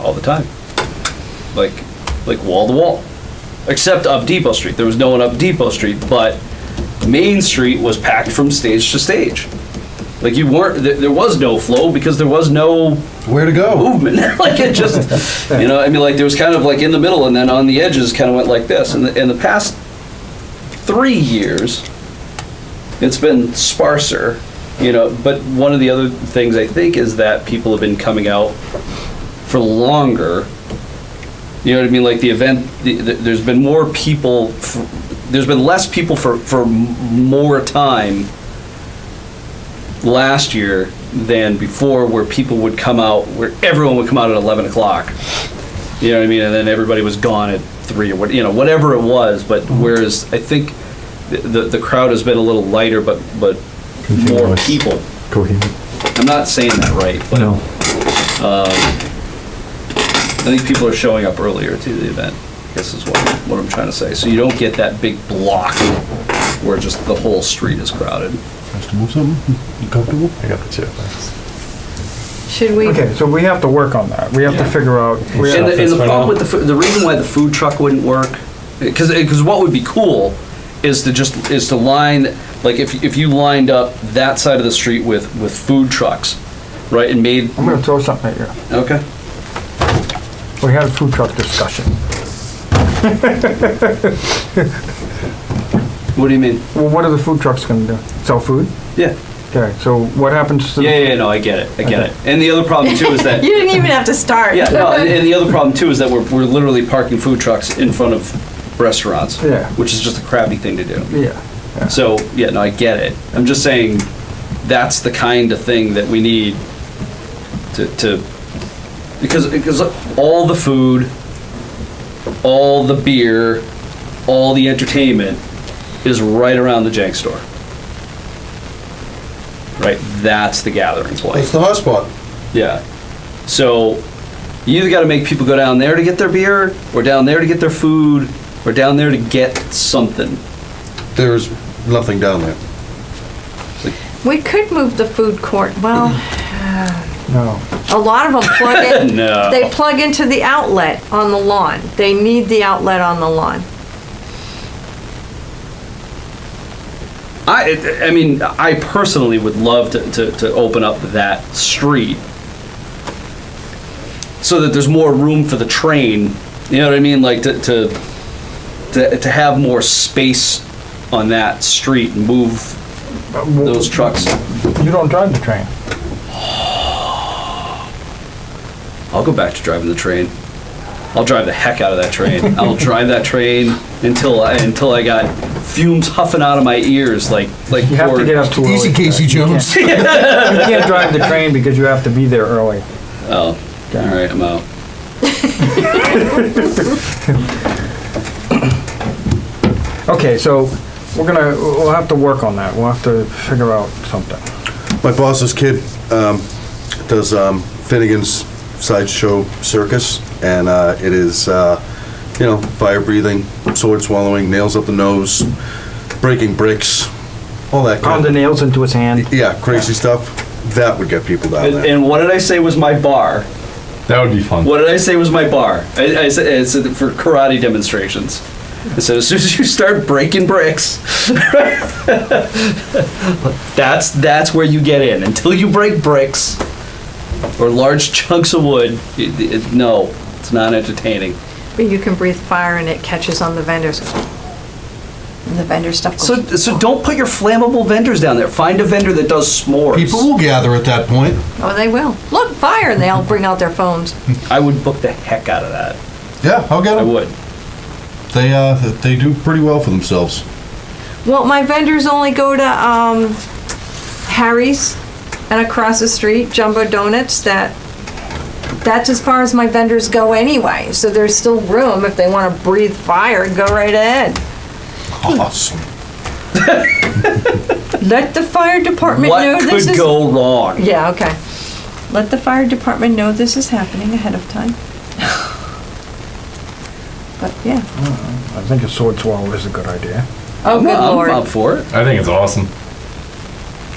C: all the time, like wall to wall, except up Depot Street. There was no one up Depot Street, but Main Street was packed from stage to stage. Like you weren't, there was no flow because there was no
D: where to go?
C: movement. Like it just, like there was kind of like in the middle, and then on the edges kind of went like this. And in the past 3 years, it's been sparser, but one of the other things I think is that people have been coming out for longer. You know what I mean? Like the event, there's been more people, there's been less people for more time last year than before, where people would come out, where everyone would come out at 11 o'clock You know what I mean? And then everybody was gone at 3 or what, you know, whatever it was. But whereas I think the crowd has been a little lighter, but more
E: Continuous.
C: people.
E: Coherent.
C: I'm not saying that right, but
E: No.
C: I think people are showing up earlier to the event. I guess is what I'm trying to say. So you don't get that big block where just the whole street is crowded.
D: Has to move something? You comfortable?
E: I got the chair, thanks.
B: Should we?
A: Okay, so we have to work on that. We have to figure out.
C: And the problem with the reason why the food truck wouldn't work, because what would be cool is to line, like if you lined up that side of the street with food trucks, right, and made.
A: I'm gonna throw something at you.
C: Okay.
A: We had a food truck discussion.
C: What do you mean?
A: Well, what are the food trucks gonna do? Sell food?
C: Yeah.
A: Okay, so what happens to?
C: Yeah, no, I get it. And the other problem too is that.
B: You didn't even have to start.
C: Yeah, no, and the other problem too is that we're literally parking food trucks in front of restaurants.
A: Yeah.
C: Which is just a crappy thing to do.
A: Yeah.
C: So, yeah, no, I get it. I'm just saying that's the kind of thing that we need to because all the food, all the beer, all the entertainment is right around the jank store. Right? That's the gathering point.
D: That's the hot spot.
C: Yeah. So you either got to make people go down there to get their beer, or down there to get their food, or down there to get something.
D: There's nothing down there.
B: We could move the food court. Well,
A: No.
B: a lot of them plug in.
C: No.
B: They plug into the outlet on the lawn. They need the outlet on the lawn.
C: I mean, I personally would love to open up that street so that there's more room for the train. You know what I mean? Like to have more space on that street and move those trucks.
A: You don't drive the train.
C: I'll go back to driving the train. I'll drive the heck out of that train. I'll drive that train until I got fumes huffing out of my ears like
A: You have to get up too early.
D: Easy, Casey Jones.
A: You can't drive the train because you have to be there early.
C: Oh, all right, I'm out.
A: Okay, so we'll have to work on that. We'll have to figure out something.
D: My boss's kid does Finnegan's Sideshow Circus, and it is, fire breathing, sword swallowing, nails up the nose, breaking bricks, all that
A: Pound the
D: kind of,
A: nails into his hand.
D: yeah, crazy stuff. That would get people down
C: And,
D: there.
C: and what did I say was my bar?
E: That would be fun.
C: What did I say was my bar? I said for karate demonstrations. I said as soon as you start breaking bricks, that's where you get in. Until you break bricks or large chunks of wood, no, it's not entertaining.
B: But you can breathe fire and it catches on the vendors. And the vendor stuff goes.
C: So don't put your flammable vendors down there. Find a vendor that does s'mores.
D: People will gather at that point.
B: Oh, they will. Look, fire, and they all bring out their phones.
C: I would book the heck out of that.
D: Yeah, I'll get
C: I
D: them.
C: would.
D: They do pretty well for themselves.
B: Well, my vendors only go to Harry's and across the street, Jumbo Donuts. That's as far as my vendors go anyway. So there's still room if they want to breathe fire. Go right ahead.
D: Awesome.
B: Let the fire department know
C: What
B: this
C: could
B: is.
C: go wrong?
B: Yeah, okay. Let the fire department know this is happening ahead of time. But yeah.
A: I think a sword swallow is a good idea.
B: Oh, good
C: I'm
B: lord.
C: up for it.
E: I think it's awesome.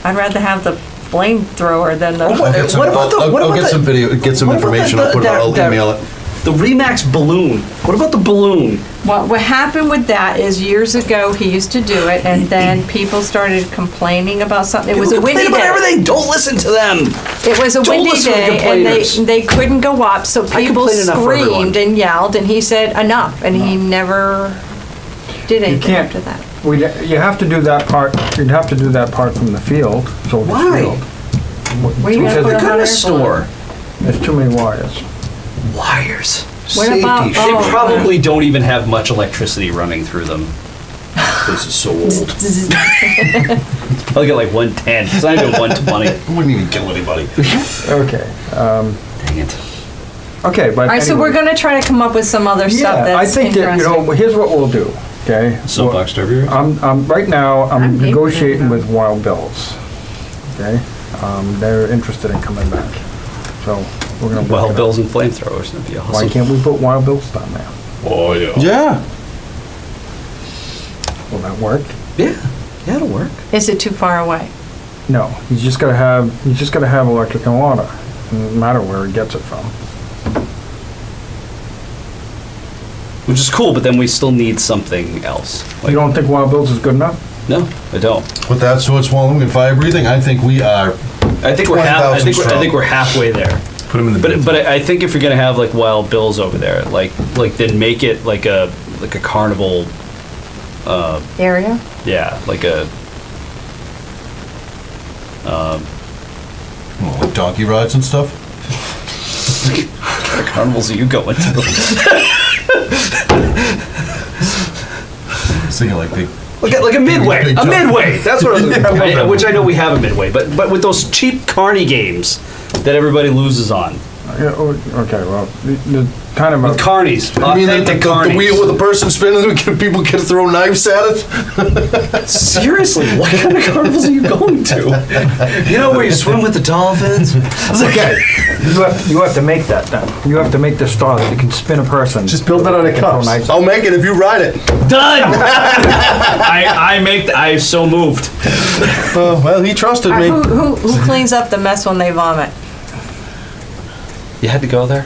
B: I'd rather have the flamethrower than the.
C: What about the- what
D: I'll
C: about
D: get
C: the-
D: some video, get some
C: what about
D: information.
C: that-
D: I'll put it. I'll
C: that-
D: email it.
C: The Remax balloon. What about the balloon?
B: What happened with that is years ago he used to do it, and then people started complaining about something. It was a
C: People
B: windy
C: complain about
B: day.
C: everything. Don't listen to them.
B: It was a
C: Don't
B: windy
C: listen to
B: day, and
C: complainers.
B: they couldn't go up, so people
C: complain enough for everyone.
B: screamed and yelled, and he said enough, and he never did anything
A: can't-
B: after that.
A: You have to do that part, you'd have to do that part from the field, soldiers
C: Why?
A: field.
B: Were you gonna
A: Because
B: put a hot air
C: Goodness
B: balloon?
C: store.
A: There's too many wires.
C: Wires.
B: What about?
C: They
B: Oh,
C: probably don't even have much electricity running through them. This is so old. I'll get like 110. It's not even 120.
D: It wouldn't even kill anybody.
A: Okay,
C: Dang it.
A: Okay, but
B: All right, so we're
A: anyway.
B: gonna try to come up with some other stuff
A: Yeah, I
B: that's
A: think that,
B: interesting.
A: here's what we'll do, okay?
C: Soapbox Derby.
A: Right now,
B: I'm
A: I'm
B: game for
A: negotiating
B: that.
A: with Wild Bills, okay? They're interested in coming back, so we're gonna. work
C: Well,
A: it out.
C: bills and flamethrowers, that'd be awesome.
A: Why can't we put Wild Bills down there?
E: Oh, yeah.
D: Yeah.
A: Will that work?
C: Yeah, it'll work.
B: Is it too far away?
A: No, he's just gotta have electric and water, no matter where he gets it from.
C: Which is cool, but then we still need something else.
A: You don't think Wild Bills is good enough?
C: No, I don't.
D: With that sword swallowing and fire breathing, I think we are.
C: I think we're I
D: 20,000
C: think
D: strong.
C: we're halfway there.
E: Put them in the bins.
C: But I think if you're gonna have like wild bills over there, like then make it like a carnival.
B: Area?
C: Yeah, like a.
D: Like donkey rides and stuff.
C: What kind of carnivals are you going to?
D: Thinking like big.
C: Like a midway.
D: Big
C: A
D: jump.
C: midway. That's what I was.
D: Yeah, I love that.
C: Which I know we have a midway, but with those cheap carny games that everybody loses on.
A: Yeah, okay, well, the kind of
C: With
A: a,
C: carnies.
D: I mean,
C: Authentic
D: the
C: carnies.
D: wheel with the person spinning, people can throw knives at it.
C: Seriously, what kind of carnivals are you going to? You know where you swim with the dolphins?
A: okay, you have to make that then. You have to make the star that you can spin a person.
E: Just build that out of
A: Can throw
E: cups.
A: knives.
D: I'll make it if you ride it.
C: Done. I'm so moved.
D: Well, he trusted
B: All
D: me.
B: right, who cleans up the mess when they vomit?
C: You had to go there.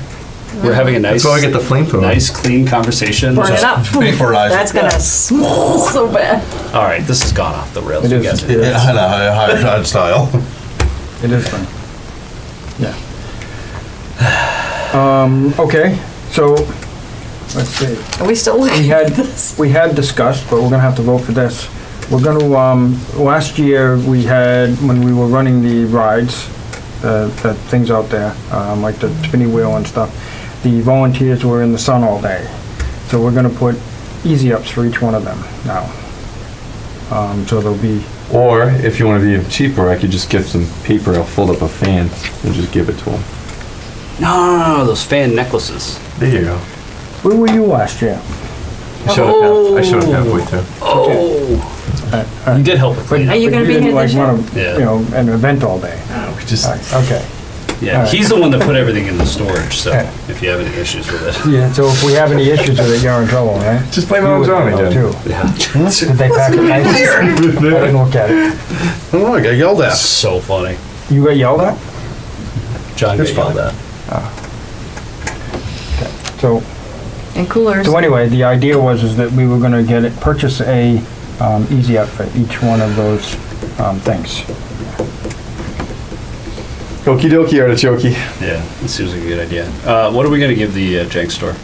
C: We're having a nice,
E: That's why I get the flamethrower.
C: nice, clean conversation.
B: Burn it up.
D: Vaporize it.
B: That's gonna smell so bad.
C: All right, this has gone off the rails.
A: It
C: You
A: is.
C: guys are-
D: Yeah, I know, hard style.
A: It is fun. Yeah. Okay, so, let's see.
B: Are we still
A: We
B: looking
A: had,
B: at this?
A: we had discussed, but we're gonna have to vote for this. We're gonna, last year, we had, when we were running the rides, the things out there, like the spinny wheel and stuff, the volunteers were in the sun all day. So we're gonna put easy ups for each one of them now. So there'll be,
E: Or, if you want to be even cheaper, I could just get some paper, I'll fold up a fan and just give it to them.
C: No, those fan necklaces.
E: There you go.
A: where were you last year?
E: I showed up halfway too.
C: Oh, you did help with
A: But-
C: cleaning
B: Are
C: up.
B: you
A: but
B: gonna be
A: didn't,
B: here
A: like,
B: this year?
A: wanna,
C: Yeah.
A: You know, an event all day.
E: We just,
A: Okay.
C: Yeah,
A: Alright.
C: he's the one that put everything in the storage, so
A: Yeah.
C: if you have any issues with it.
A: Yeah, so if we have any issues with it, you're in trouble, right?
E: just blame it
A: You
E: on
A: would
E: Johnny,
A: know,
E: Jen.
A: too.
C: Yeah.
A: Did they pack it nice? I didn't look at it.
D: Oh, I got yelled at.
C: So funny.
A: You got yelled at?
C: John got
A: It's
C: yelled
A: fine.
C: at.
A: So,
B: And coolers.
A: so anyway, the idea was that we were gonna purchase a, easy up for each one of those, things.
E: Okie dokie, artichoke.
C: Yeah, that seems like a good idea. What are we gonna give the Jank store?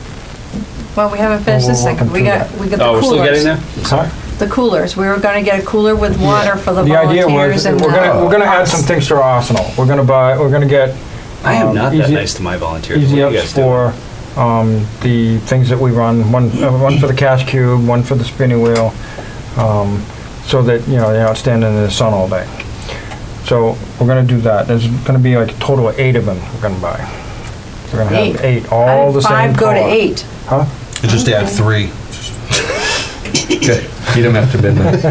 B: Well, we haven't finished
A: Well,
B: this
A: we're
B: second.
A: working
B: We
A: through
B: got the
C: Oh, we're still getting
B: coolers.
C: there?
A: Sorry?
B: The coolers. We were gonna get a cooler with water for the
A: The idea was,
B: volunteers and
A: we're gonna add some things to our arsenal. We're gonna get,
C: I am not that
A: easy-
C: nice to my volunteers.
A: easy
C: What are you
A: ups
C: guys doing?
A: for, the things that we run, one for the cash cube, one for the spinning wheel, so that, you know, they're not standing in the sun all day. So we're gonna do that. There's gonna be like a total of 8 of them we're gonna buy. We're gonna have 8,
B: How
A: all
B: did
A: the same
B: 5 go to
A: color.
B: 8?
A: Huh?
D: You just add 3.
E: Okay, eat them after midnight.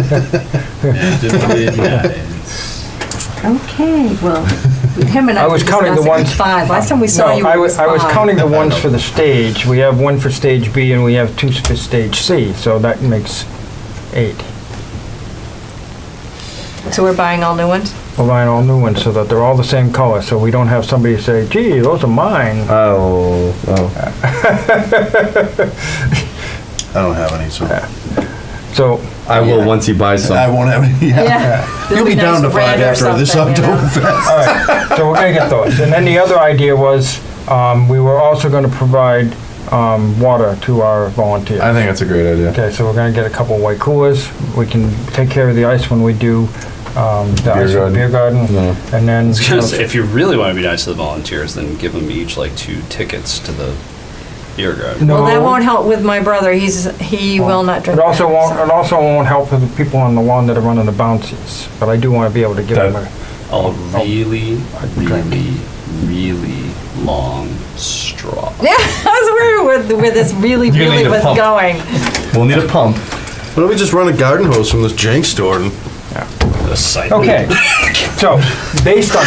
B: Okay, well, him and I
A: I
B: were
A: was counting the
B: discussing
A: ones-
B: 5. Last time we saw
A: No,
B: you,
A: I
B: it
A: was
B: was 5.
A: counting the ones for the stage. We have one for stage B and we have 2 for stage C, so that makes 8.
B: So we're buying all new ones?
A: We're buying all new ones so that they're all the same color, so we don't have somebody say, gee, those are mine.
E: Oh.
D: I don't have any, so.
A: So,
E: I will once he buys some.
D: I won't have any.
B: Yeah.
D: You'll be down to 5
B: red or
D: after this
B: something, you know?
D: Octoberfest.
A: all right, so we're gonna get those. And then the other idea was, we were also gonna provide, water to our volunteers.
E: I think that's a great idea.
A: Okay, so we're gonna get a couple white coolers. We can take care of the ice when we do, the ice
E: garden.
A: beer garden.
E: No.
A: And then,
C: I was gonna say, if you really want to be nice to the volunteers, then give them each like 2 tickets to the beer garden.
A: No.
B: Well, that won't help with my brother. He will not drink
A: it also
B: that,
A: won't,
B: so.
A: it also won't help with the people on the lawn that are running the bouncies, but I do wanna be able to give them a,
C: A really, really, really long straw. straw.
B: Yeah, I was where this really,
E: You're gonna
B: really
E: need a
B: was
E: pump.
B: going.
E: We'll need a pump.
D: Why don't we just run a garden hose from this jank store and
A: Okay, so based on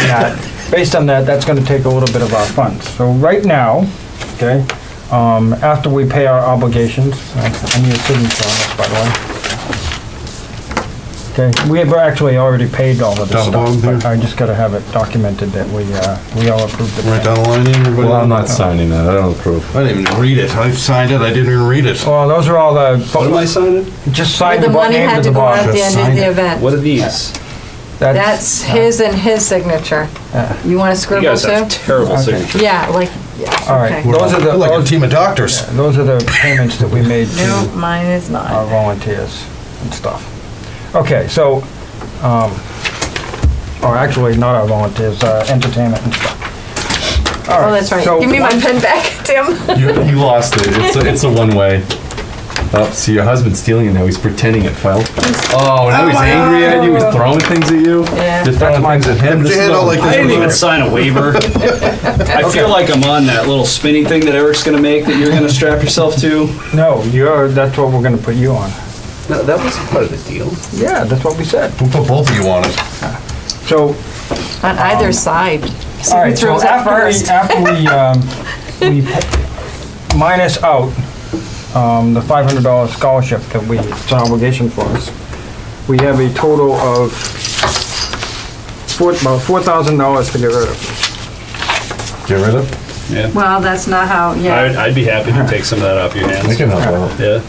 A: that, that's gonna take a little bit of our funds. So right now, okay, after we pay our obligations, I need a signature on this, by the way. Okay, we have actually already paid all of this
D: Down the bottom
A: stuff, but
D: here.
A: I just gotta have it documented that we all approved it.
D: right down the line here, everybody?
E: Well, I'm not signing that. I don't approve.
D: I didn't even read it. I signed it, I didn't even read it.
A: Well, those are all
C: What am I
A: the,
C: signing?
A: just sign
B: The
A: the
B: money
A: name
B: had
A: to
B: to
A: the
B: go out at
A: bottom.
B: the end of
D: sign
B: the
D: it.
B: event.
C: What are these?
B: That's his and his signature. You want to
C: You
B: scribble
C: guys have
B: too?
C: terrible
A: Okay.
C: signatures.
B: Yeah, like, yeah,
A: All right,
B: okay.
A: those are
D: We're like a
A: the,
D: team of doctors.
A: those are the payments that we made
B: No,
A: to
B: mine is
A: our
B: not.
A: volunteers and stuff. Okay, so, or actually, not our volunteers, entertainment and stuff. All
B: Oh, that's right.
A: so
B: Give me my
A: once-
B: pen back, Tim.
E: You lost it. It's a one-way. Oh, see, your husband's stealing it now. He's pretending it fell. Oh, now he's angry at you. He's throwing things at you.
B: Yeah.
E: You're throwing things at him.
D: Put
E: This
D: your
E: is
D: hand out
E: all-
D: like
C: I
D: this.
C: didn't even sign a waiver. I feel like I'm on that little spinny thing that Eric's gonna make that you're gonna strap yourself to.
A: No, that's what we're gonna put you on.
C: No, that wasn't part of the deal.
A: Yeah, that's what we said.
D: We'll put both of you on it.
A: So,
B: On either side. See
A: all
B: who
A: right, so
B: throws it first.
A: we minus out the $500 scholarship that it's an obligation for us, we have a total of about $4,000 to get rid of.
E: Get rid of.
C: Yeah.
B: Well, that's not how, yeah.
C: I'd be happy to take some of that off your
E: I
C: hands.
E: can help out.
C: Yeah.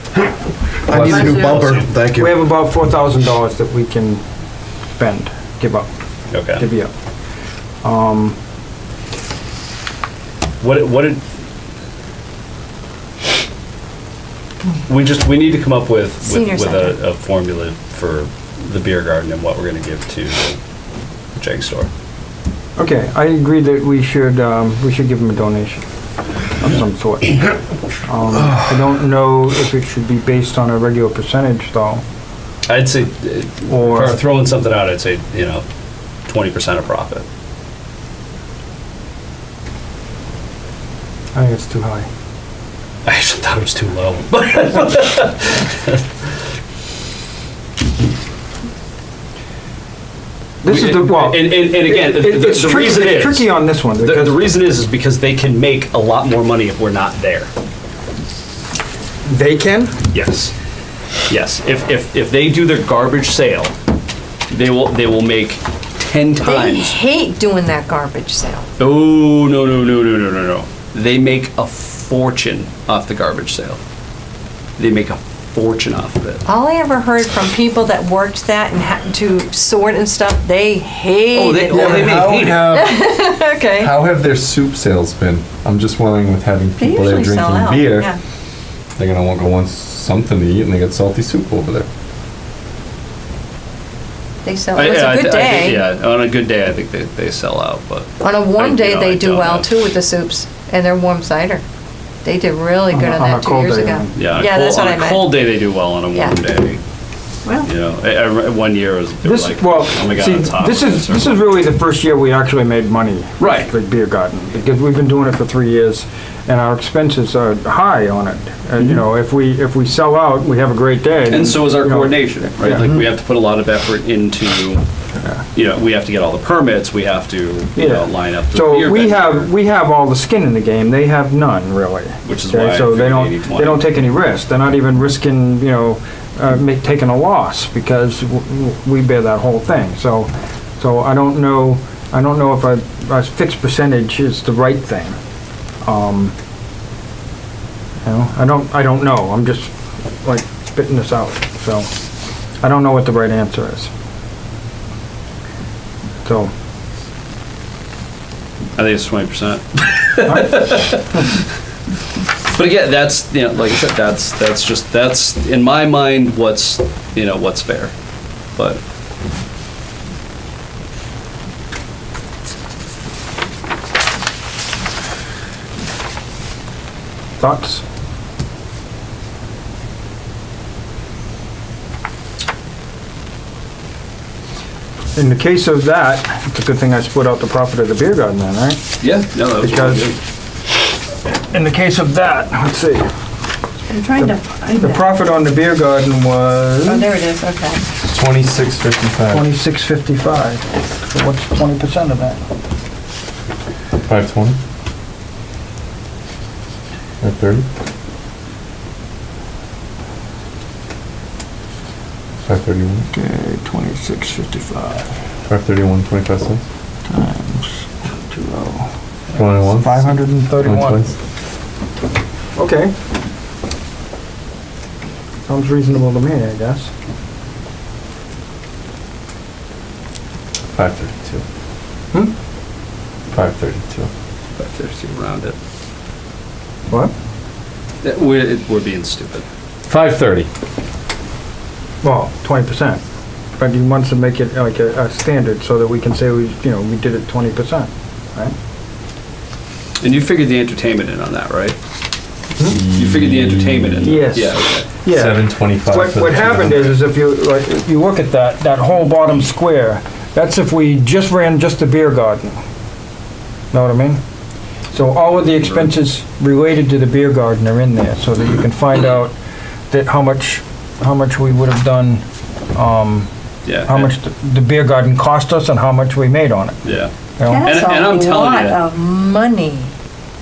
D: I need a new bumper, thank
A: We
D: you.
A: have about $4,000 that we can spend, give up,
C: Okay.
A: divvy up.
C: What did? We need to come up with
B: Senior center.
C: a formula for the beer garden and what we're gonna give to the Jank store.
A: Okay, I agree that we should give them a donation of some sort. I don't know if it should be based on a regular percentage though.
C: I'd say,
A: Or-
C: for throwing something out, I'd say, 20% of profit.
A: I think it's too high.
C: I actually thought it was too low.
A: This is the, well,
C: And again,
A: it's
C: the
A: tricky,
C: reason
A: it's
C: is.
A: tricky on this one
C: The
A: because
C: reason is because they can make a lot more money if we're not there.
A: they can.
C: Yes. Yes. If they do their garbage sale, they will make 10
B: They
C: times.
B: hate doing that garbage sale.
C: Oh, no. They make a fortune off the garbage sale. They make a fortune off of it.
B: All I ever heard from people that worked that and had to sort and stuff, they hated
C: they
B: it.
C: may hate it.
B: Okay.
E: How have their soup sales been? I'm just wondering with having
B: They
E: people there
B: usually sell
E: drinking
B: out.
E: beer,
B: Yeah.
E: they're gonna want something to eat and they get salty soup over there.
B: They sell, it was a good day.
C: Yeah, on a good day, I think they sell out, but.
B: On a warm day,
C: I
B: they do
C: don't
B: well
C: know.
B: too with the soups and their warm cider. They did really good on
A: On a
B: that 2
A: cold
B: years
A: day,
B: ago.
A: then.
C: Yeah,
B: Yeah, that's what I
C: on a
B: meant.
C: cold day, they do well. On a warm
B: Yeah.
C: day,
B: Well,
C: one year was they were
A: This,
C: like,
A: well,
C: oh my God,
A: see,
C: it's hot.
A: this is really the first year we actually made money.
C: Right.
A: With Beer Garden, because we've been doing it for 3 years, and our expenses are high on it. And, you know, if we sell out, we have a great day.
C: And so is our
A: you know,
C: coordination, right?
A: yeah.
C: Like, we have to put a lot of effort into, we have to get all the permits, we have to, line up the
A: So
C: beer
A: we
C: vendor.
A: we have all the skin in the game, they have none, really.
C: Which is
A: Okay,
C: why I
A: So they
C: figured
A: don't,
C: 80-20.
A: they don't take any risk, they're not even risking, taking a loss, because we bear that whole thing, so I don't know if a fixed percentage is the right thing. I don't know, I'm just like spitting this out, so I don't know what the right answer is. So,
C: I think it's 20%. But again, that's, like I said, that's in my mind, what's fair. But
A: thoughts? In the case of that, it's a good thing I split out the profit of the beer garden then, right?
C: yeah, no, that was really
A: Because-
C: good.
A: in the case of that, let's see,
B: I'm trying to find
A: the
B: that.
A: profit on the beer garden was
B: Oh, there it is, okay.
E: 26.55.
A: 26.55. So what's 20% of that?
E: 520. 530. 531.
A: Okay, 26.55
E: 531. 25 cents.
A: times 20.
E: 21.
A: 531. Okay. Sounds reasonable to me, I guess.
E: 532.
A: Hmm?
E: 532.
C: 532, round it.
A: What?
C: We're being stupid.
E: 530.
A: Well, 20%. But he wants to make it like a standard so that we can say we did it 20%, right?
C: And you figured the entertainment in on that, right? You figured the entertainment in.
A: Yes.
C: Yeah, okay.
A: Yeah.
E: 725.
A: What happened is if you look at that whole bottom square, that's if we just ran just the beer garden. Know what I mean? So all of the expenses related to the beer garden are in there, so that you can find out that how much we would have done,
C: Yeah.
A: how much the beer garden cost us and how much we made on it.
C: Yeah.
A: You know?
B: That's
C: And I'm
B: a
C: telling
B: lot
C: you-
B: of money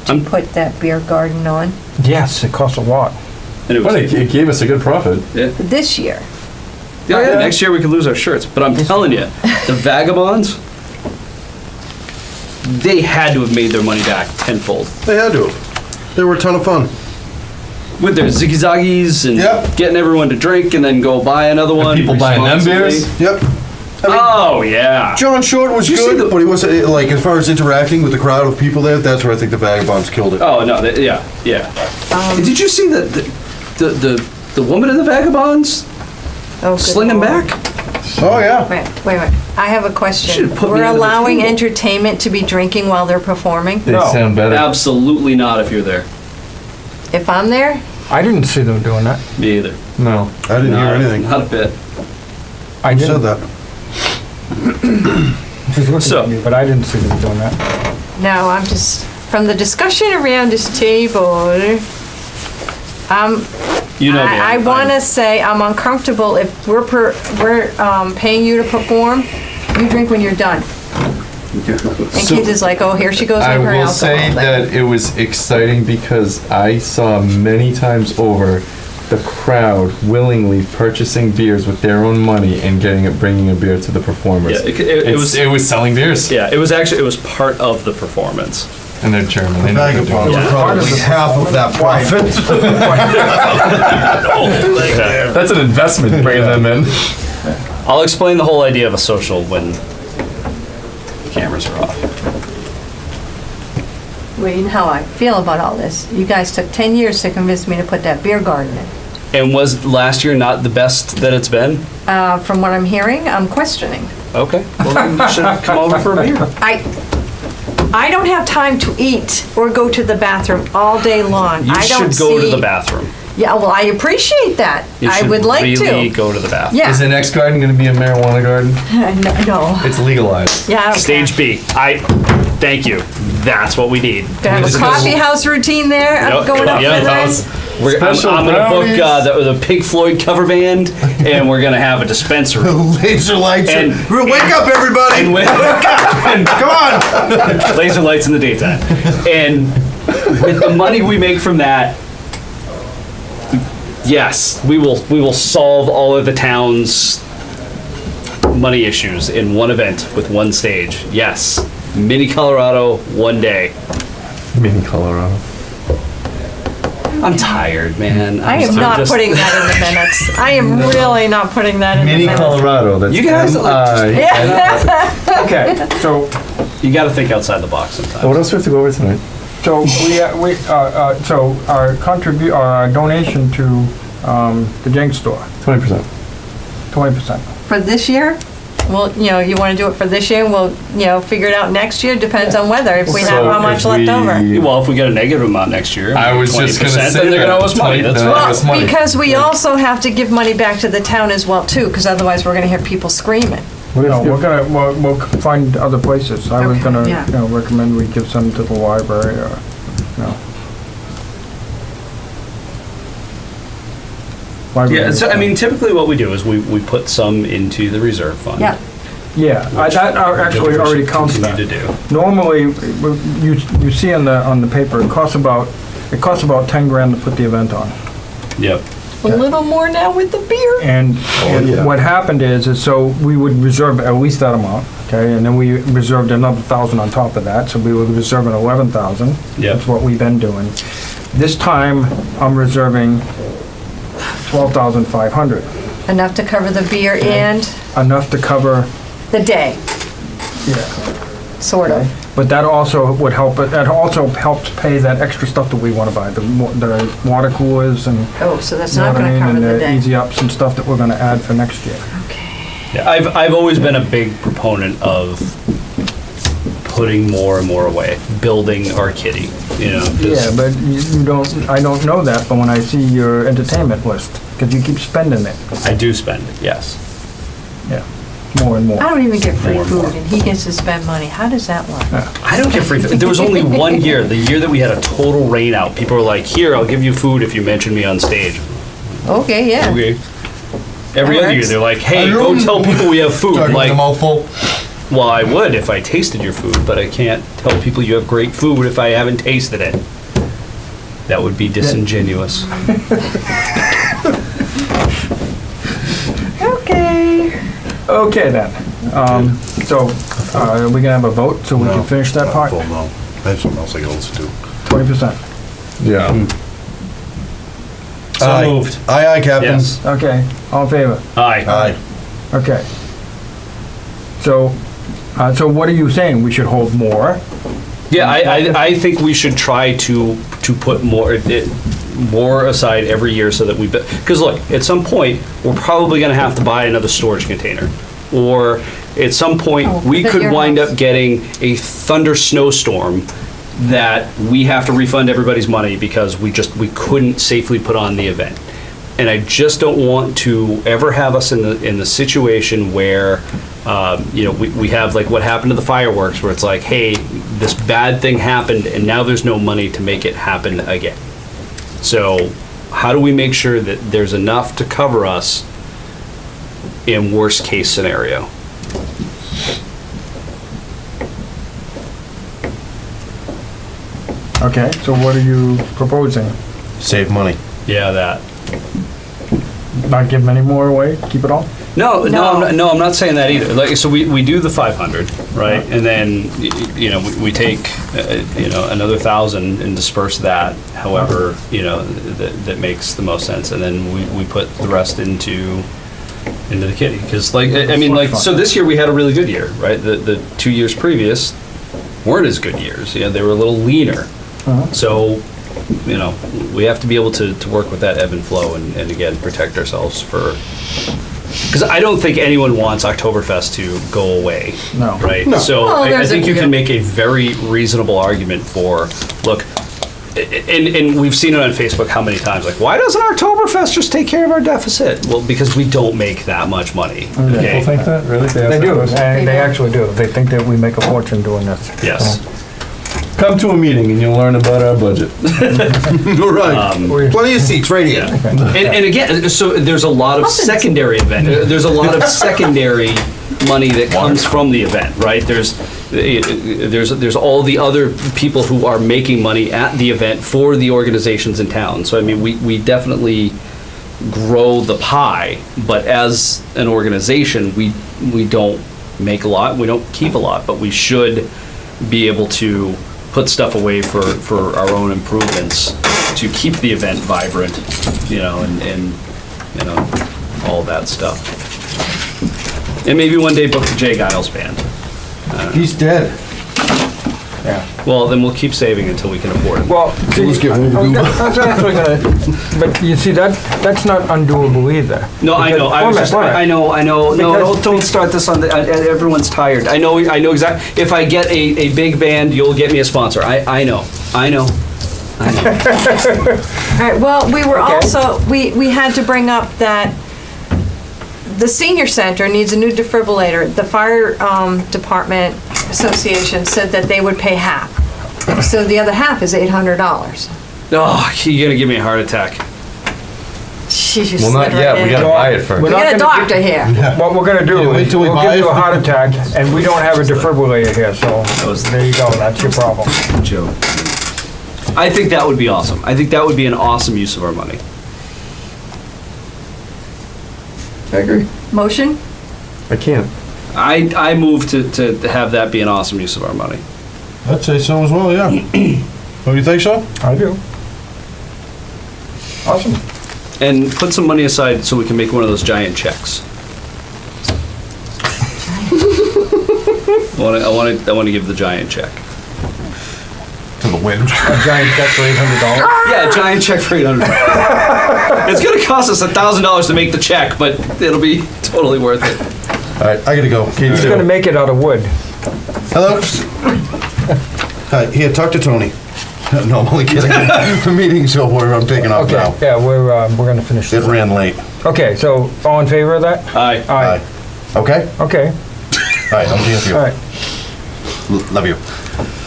B: to
C: I'm-
B: put that beer garden on
A: Yes, it costs a lot.
C: And it
E: But
C: was,
E: it gave us a good profit.
C: yeah.
B: this year.
C: Yeah, next year we could lose our shirts. But I'm telling you, the vagabonds, they had to have made their money back tenfold.
D: They had to have. They were a ton of fun.
C: With their ziggy-zaggies and
D: Yep.
C: getting everyone to drink and then go buy another one.
E: people buying them beers?
C: responsibly.
D: Yep. I mean,
C: Oh, yeah.
D: John Short was
C: Did you see
D: good,
C: the-
D: but he was like, as far as interacting with the crowd of people there, that's where I think the Vagabonds killed it.
C: Oh, no, yeah, yeah. Did you see the woman in the Vagabonds
B: Oh, good
C: slinging
B: Lord.
C: back?
D: Oh, yeah.
B: Wait. I have a question.
C: Should've put me
B: We're
C: under the
B: allowing
C: table.
B: entertainment to be drinking while they're performing?
E: They
A: No.
E: sound better.
C: Absolutely not if you're there.
B: If I'm there?
A: I didn't see them doing that.
C: Me either.
E: No.
D: I didn't hear anything.
C: Not a bit.
A: I
D: Who
A: didn't.
D: said that?
A: She's looking
C: So-
A: at me, but I didn't see them doing that.
B: No, I'm just, from the discussion around this table,
C: You know me.
B: I want to say I'm uncomfortable if we're paying you to perform, you drink when you're done. And
E: So-
B: kids is like, oh, here she goes
E: I
B: with her
E: will
B: alcohol.
E: say that it was exciting because I saw many times over the crowd willingly purchasing beers with their own money and bringing a beer to the performers.
C: Yeah, it was
E: selling beers.
C: Yeah, it was part of the performance.
E: And they're German. They
D: The
E: know what they're
D: Vagabonds
E: doing.
D: are probably half of that profit.
E: That's an investment bringing them in.
C: I'll explain the whole idea of a social when cameras are off.
B: Well, you know how I feel about all this. You guys took 10 years to convince me to put that beer garden in.
C: And was last year not the best that it's been?
B: From what I'm hearing, I'm questioning.
C: Okay. Well, then you should have come over for a beer.
B: I don't have time to eat or go to the bathroom all day long.
C: You
B: I don't
C: should go to
B: see-
C: the bathroom.
B: Yeah, well, I appreciate that.
C: You
B: I
C: should
B: would like
C: really
B: to.
C: go to the bathroom.
B: Yeah.
E: Is the next garden going to be a marijuana garden?
B: No.
E: It's legalized.
B: Yeah, I don't
C: Stage
B: care.
C: B. Thank you. That's what we need.
B: Gonna have a coffee house routine there. I'm
C: Yep,
B: going up
C: yep,
B: for
C: that
B: that.
C: was-
E: Special
C: I'm gonna book
E: brownies.
C: the Pink Floyd cover band, and we're gonna have a dispensary.
D: Laser lights.
C: And-
D: Wake up, everybody!
C: And with,
D: Come on!
C: laser lights in the daytime. And with the money we make from that, yes, we will solve all of the town's money issues in one event with one stage. Yes. Mini Colorado, one day.
E: Mini Colorado.
C: I'm tired, man.
B: I am not putting that in the minutes. I am really not putting that in the
E: Mini
B: minutes.
E: Colorado. That's
C: You guys are like
E: M-I.
A: Okay, so
C: You got to think outside the box sometimes.
E: What else do we have to go over tonight?
A: So so our our donation to the Jenks store,
E: 20%.
A: 20%.
B: For this year, well, you want to do it for this year, we'll, figure it out next year, depends on weather, if we have
E: So
B: how much
E: if
B: left over.
C: Well, if we get a negative amount next year,
E: I was just gonna
C: 20%,
E: say
C: then they're
E: that.
C: gonna owe us money. That's
E: 20,
C: fine.
E: us money.
B: Because we also have to give money back to the town as well too, because otherwise we're gonna hear people screaming.
A: No, we'll find other places. I was
B: Okay,
A: gonna,
B: yeah.
A: recommend we give some to the library or, Why would
C: Yeah,
A: we-
C: so I mean, typically what we do is we put some into the reserve fund.
B: Yeah,
A: Yeah, that actually
C: Which we
A: already
C: should
A: counts
C: continue
A: that.
C: to do.
A: Normally, you see on the paper, it costs about 10 grand to put the event on.
C: Yep.
B: a little more now with the beer.
A: And
D: yeah.
A: what happened is so we would reserve at least that amount, okay? And then we reserved another 1,000 on top of that, so we were reserving 11,000.
C: Yep.
A: That's what we've been doing. This time, I'm reserving 12,500,
B: Enough to cover the beer and
A: enough to cover,
B: the day,
A: yeah.
B: sort of.
A: But that also would help, that also helps pay that extra stuff that we want to buy, the water coolers and,
B: Oh, so that's
A: you know
B: not
A: what I
B: gonna
A: mean,
B: cover
A: and
B: the
A: the
B: day.
A: easy ups and stuff that we're gonna add for next year.
B: Okay.
C: Yeah, I've always been a big proponent of putting more and more away, building our kitty, you know. 'cause-
A: Yeah, but you don't, I don't know that, but when I see your entertainment list, because you keep spending it,
C: I do spend it, yes.
A: yeah, more and more.
B: I don't even get free
C: More and more.
B: food and he gets to spend money. How does that work?
C: I don't get free food. There was only one year, the year that we had a total rain out. People were like, "Here, I'll give you food if you mention me on stage."
B: Okay, yeah.
C: Okay. Every
B: That
C: other year,
B: works.
C: they're like, "Hey, go tell people we have food."
D: Talking with
C: Like,
D: a mouthful.
C: well, I would if I tasted your food, but I can't tell people you have great food if I haven't tasted it. That would be disingenuous.
B: Okay.
A: Okay then, so, we gonna have a vote so we can finish that part?
D: Mouthful, no. I have something else I gotta listen to.
A: 20%,
E: Yeah.
C: So
D: Aye.
C: moved.
D: Aye, aye, Captain.
C: Yes.
A: okay, all in favor?
C: Aye.
D: Aye.
A: Okay. So, so what are you saying, we should hold more?
C: Yeah, I think we should try to put more aside every year so that we, because look, at some point, we're probably gonna have to buy another storage container. Or at some point, we
B: at
C: could
B: your
C: wind
B: house.
C: up getting a thunder snowstorm that we have to refund everybody's money because we couldn't safely put on the event. And I just don't want to ever have us in the situation where, you know, we have like what happened to the fireworks, where it's like, hey, this bad thing happened and now there's no money to make it happen again. So how do we make sure that there's enough to cover us in worst case scenario?
A: Okay, so what are you proposing?
D: Save money.
C: Yeah, that.
A: Not give any more away, keep it all?
C: No,
B: No.
C: I'm not saying that either. Like, so we do the 500, right? And then, you know, we take, you know, another 1,000 and disperse that however, you know, that makes the most sense. And then we put the rest into the kitty. Because, like, I mean, like, so this year we had a really good year, right? The 2 years previous weren't as good years. You know, they were a little leaner. So, you know, we have to be able to work with that ebb and flow and again, protect ourselves for, because I don't think anyone wants Oktoberfest to go away.
A: No.
C: Right?
D: No.
C: So
B: Well,
C: I
B: there's a
C: think you
B: few.
C: can make a very reasonable argument for, look, and we've seen it on Facebook how many times, like, why doesn't Oktoberfest just take care of our deficit? Well, because we don't make that much money. Okay?
E: People think that, really?
A: They do, and they
B: do.
A: actually do, they think that we make a fortune doing this.
C: Yes.
E: Come to a meeting and you'll learn about our budget.
D: All right. Plenty of seats right here.
C: And again, so there's a lot of secondary event. There's a lot of secondary money that comes from the event, right? There's all the other people who are making money at the event for the organizations in town. So I mean, we definitely grow the pie, but as an organization, we don't make a lot, we don't keep a lot, but we should be able to put stuff away for our own improvements to keep the event vibrant, you know, and you know, all that stuff. And maybe one day book the Jay Giles band.
D: He's dead.
A: Yeah.
C: Well, then we'll keep saving until we can afford it.
A: Well, see,
D: Let's get rid of
A: that's actually gonna, but you see, that's not undoable either.
C: No, I know. I was just. I know. No,
A: Because-
C: don't start this on the. Everyone's tired. I know exactly. If I get a big band, you'll get me a sponsor. I know.
B: All right, well, we were
A: Okay.
B: also, we had to bring up that the senior center needs a new defibrillator. The fire department association said that they would pay half. So the other half is $800.
C: Oh, you're gonna give me a heart attack.
B: Jeez,
E: Well, not yet, we gotta buy it first.
A: We're
B: We
A: not
B: got a
A: gonna
B: doctor here.
A: What we're gonna do
D: Yeah, wait
A: is,
D: till we
A: we'll
D: buy
A: give
D: it.
A: you a heart attack, and we don't have a defibrillator here, so there you go, that's your problem.
C: Joe. I think that would be awesome. I think that would be an awesome use of our money.
E: I agree.
B: Motion?
E: I can't.
C: I move to have that be an awesome use of our money.
D: I'd say so as well, yeah. Don't you think so?
A: I do. Awesome.
C: And put some money aside so we can make one of those giant checks. I want to give the giant check.
D: To the wind.
A: A giant check for $800.
C: Yeah, a giant check for $800. It's gonna cost us $1,000 to make the check, but it'll be totally worth it.
D: All right, I gotta go. Katie,
A: He's gonna make it out of wood.
D: hello? Hi, here, talk to Tony. No, I'm only kidding. The meeting's over, I'm taking off
A: Okay,
D: now.
A: yeah, we're gonna finish
D: It
A: this.
D: ran late.
A: Okay, so all in favor of that?
C: Aye.
A: Aye.
D: Okay?
A: Okay,
D: All right, I'm here for you.
A: all right.
D: Love you.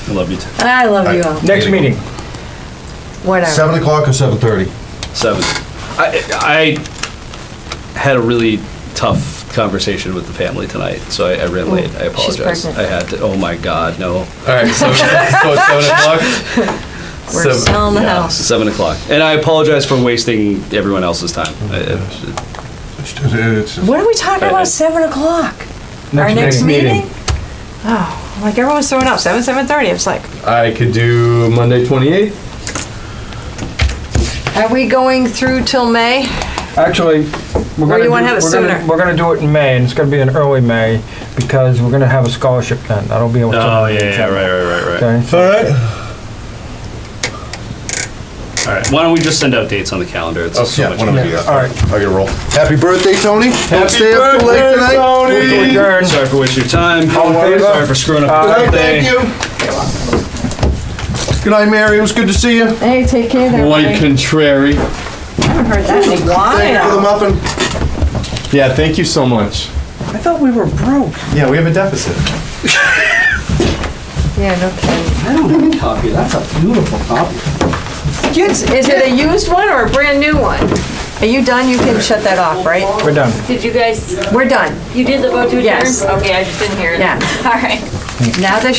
C: I love you too.
B: I love you all.
A: Next meeting.
B: Whatever.
D: 7 o'clock or 7:30?
C: 7. I had a really tough conversation with the family tonight, so I ran late. I
B: she's
C: apologize.
B: pregnant.
C: I had to. Oh my God, no.
E: All right, so it's 7 o'clock?
B: We're
E: Seven-
B: selling the
C: Yeah,
B: house.
C: 7 o'clock. And I apologize for wasting everyone else's time.
B: What are we talking about, 7 o'clock? Our next meeting? Oh, like everyone's throwing up, 7:30, it's like,
E: I could do Monday 28th.
B: are we going through till May?
A: Actually, we're
B: Or
A: gonna
B: you wanna have it sooner?
A: We're gonna do it in May, and it's gonna be in early May, because we're gonna have a scholarship then. That'll be able to.
C: Oh, yeah, right.
A: Okay,
D: All right.
C: All right, why don't we just send out dates on the calendar? It's so
D: Yeah,
C: much
D: whenever
C: easier.
D: you got.
A: all right.
D: I gotta roll. Happy birthday, Tony. Don't stay up too late
E: birthday,
D: tonight.
E: Tony.
A: Move to adjourn.
C: Sorry for wasting your time.
A: All in favor?
C: Sorry for screwing up
A: Aye.
C: your
D: All right,
C: birthday.
D: thank you. Good night, Mary. It was good to see you.
B: Hey, take care there.
E: White contrary.
B: I haven't heard that in a
D: Thank you for the
B: while.
D: muffin.
E: Yeah, thank you so much.
D: I thought we were broke.
E: Yeah, we have a deficit.
B: Yeah, no kidding.
C: I don't have a copy. That's a beautiful copy.
B: Is it a used one or a brand new one? Are you done? You can shut that off, right?
A: We're done.
F: Did you guys,
B: We're done.
F: you did the vote to adjourn?
B: Yes.
F: Okay, I just didn't hear it.
B: Yeah.
F: All right.
B: Now that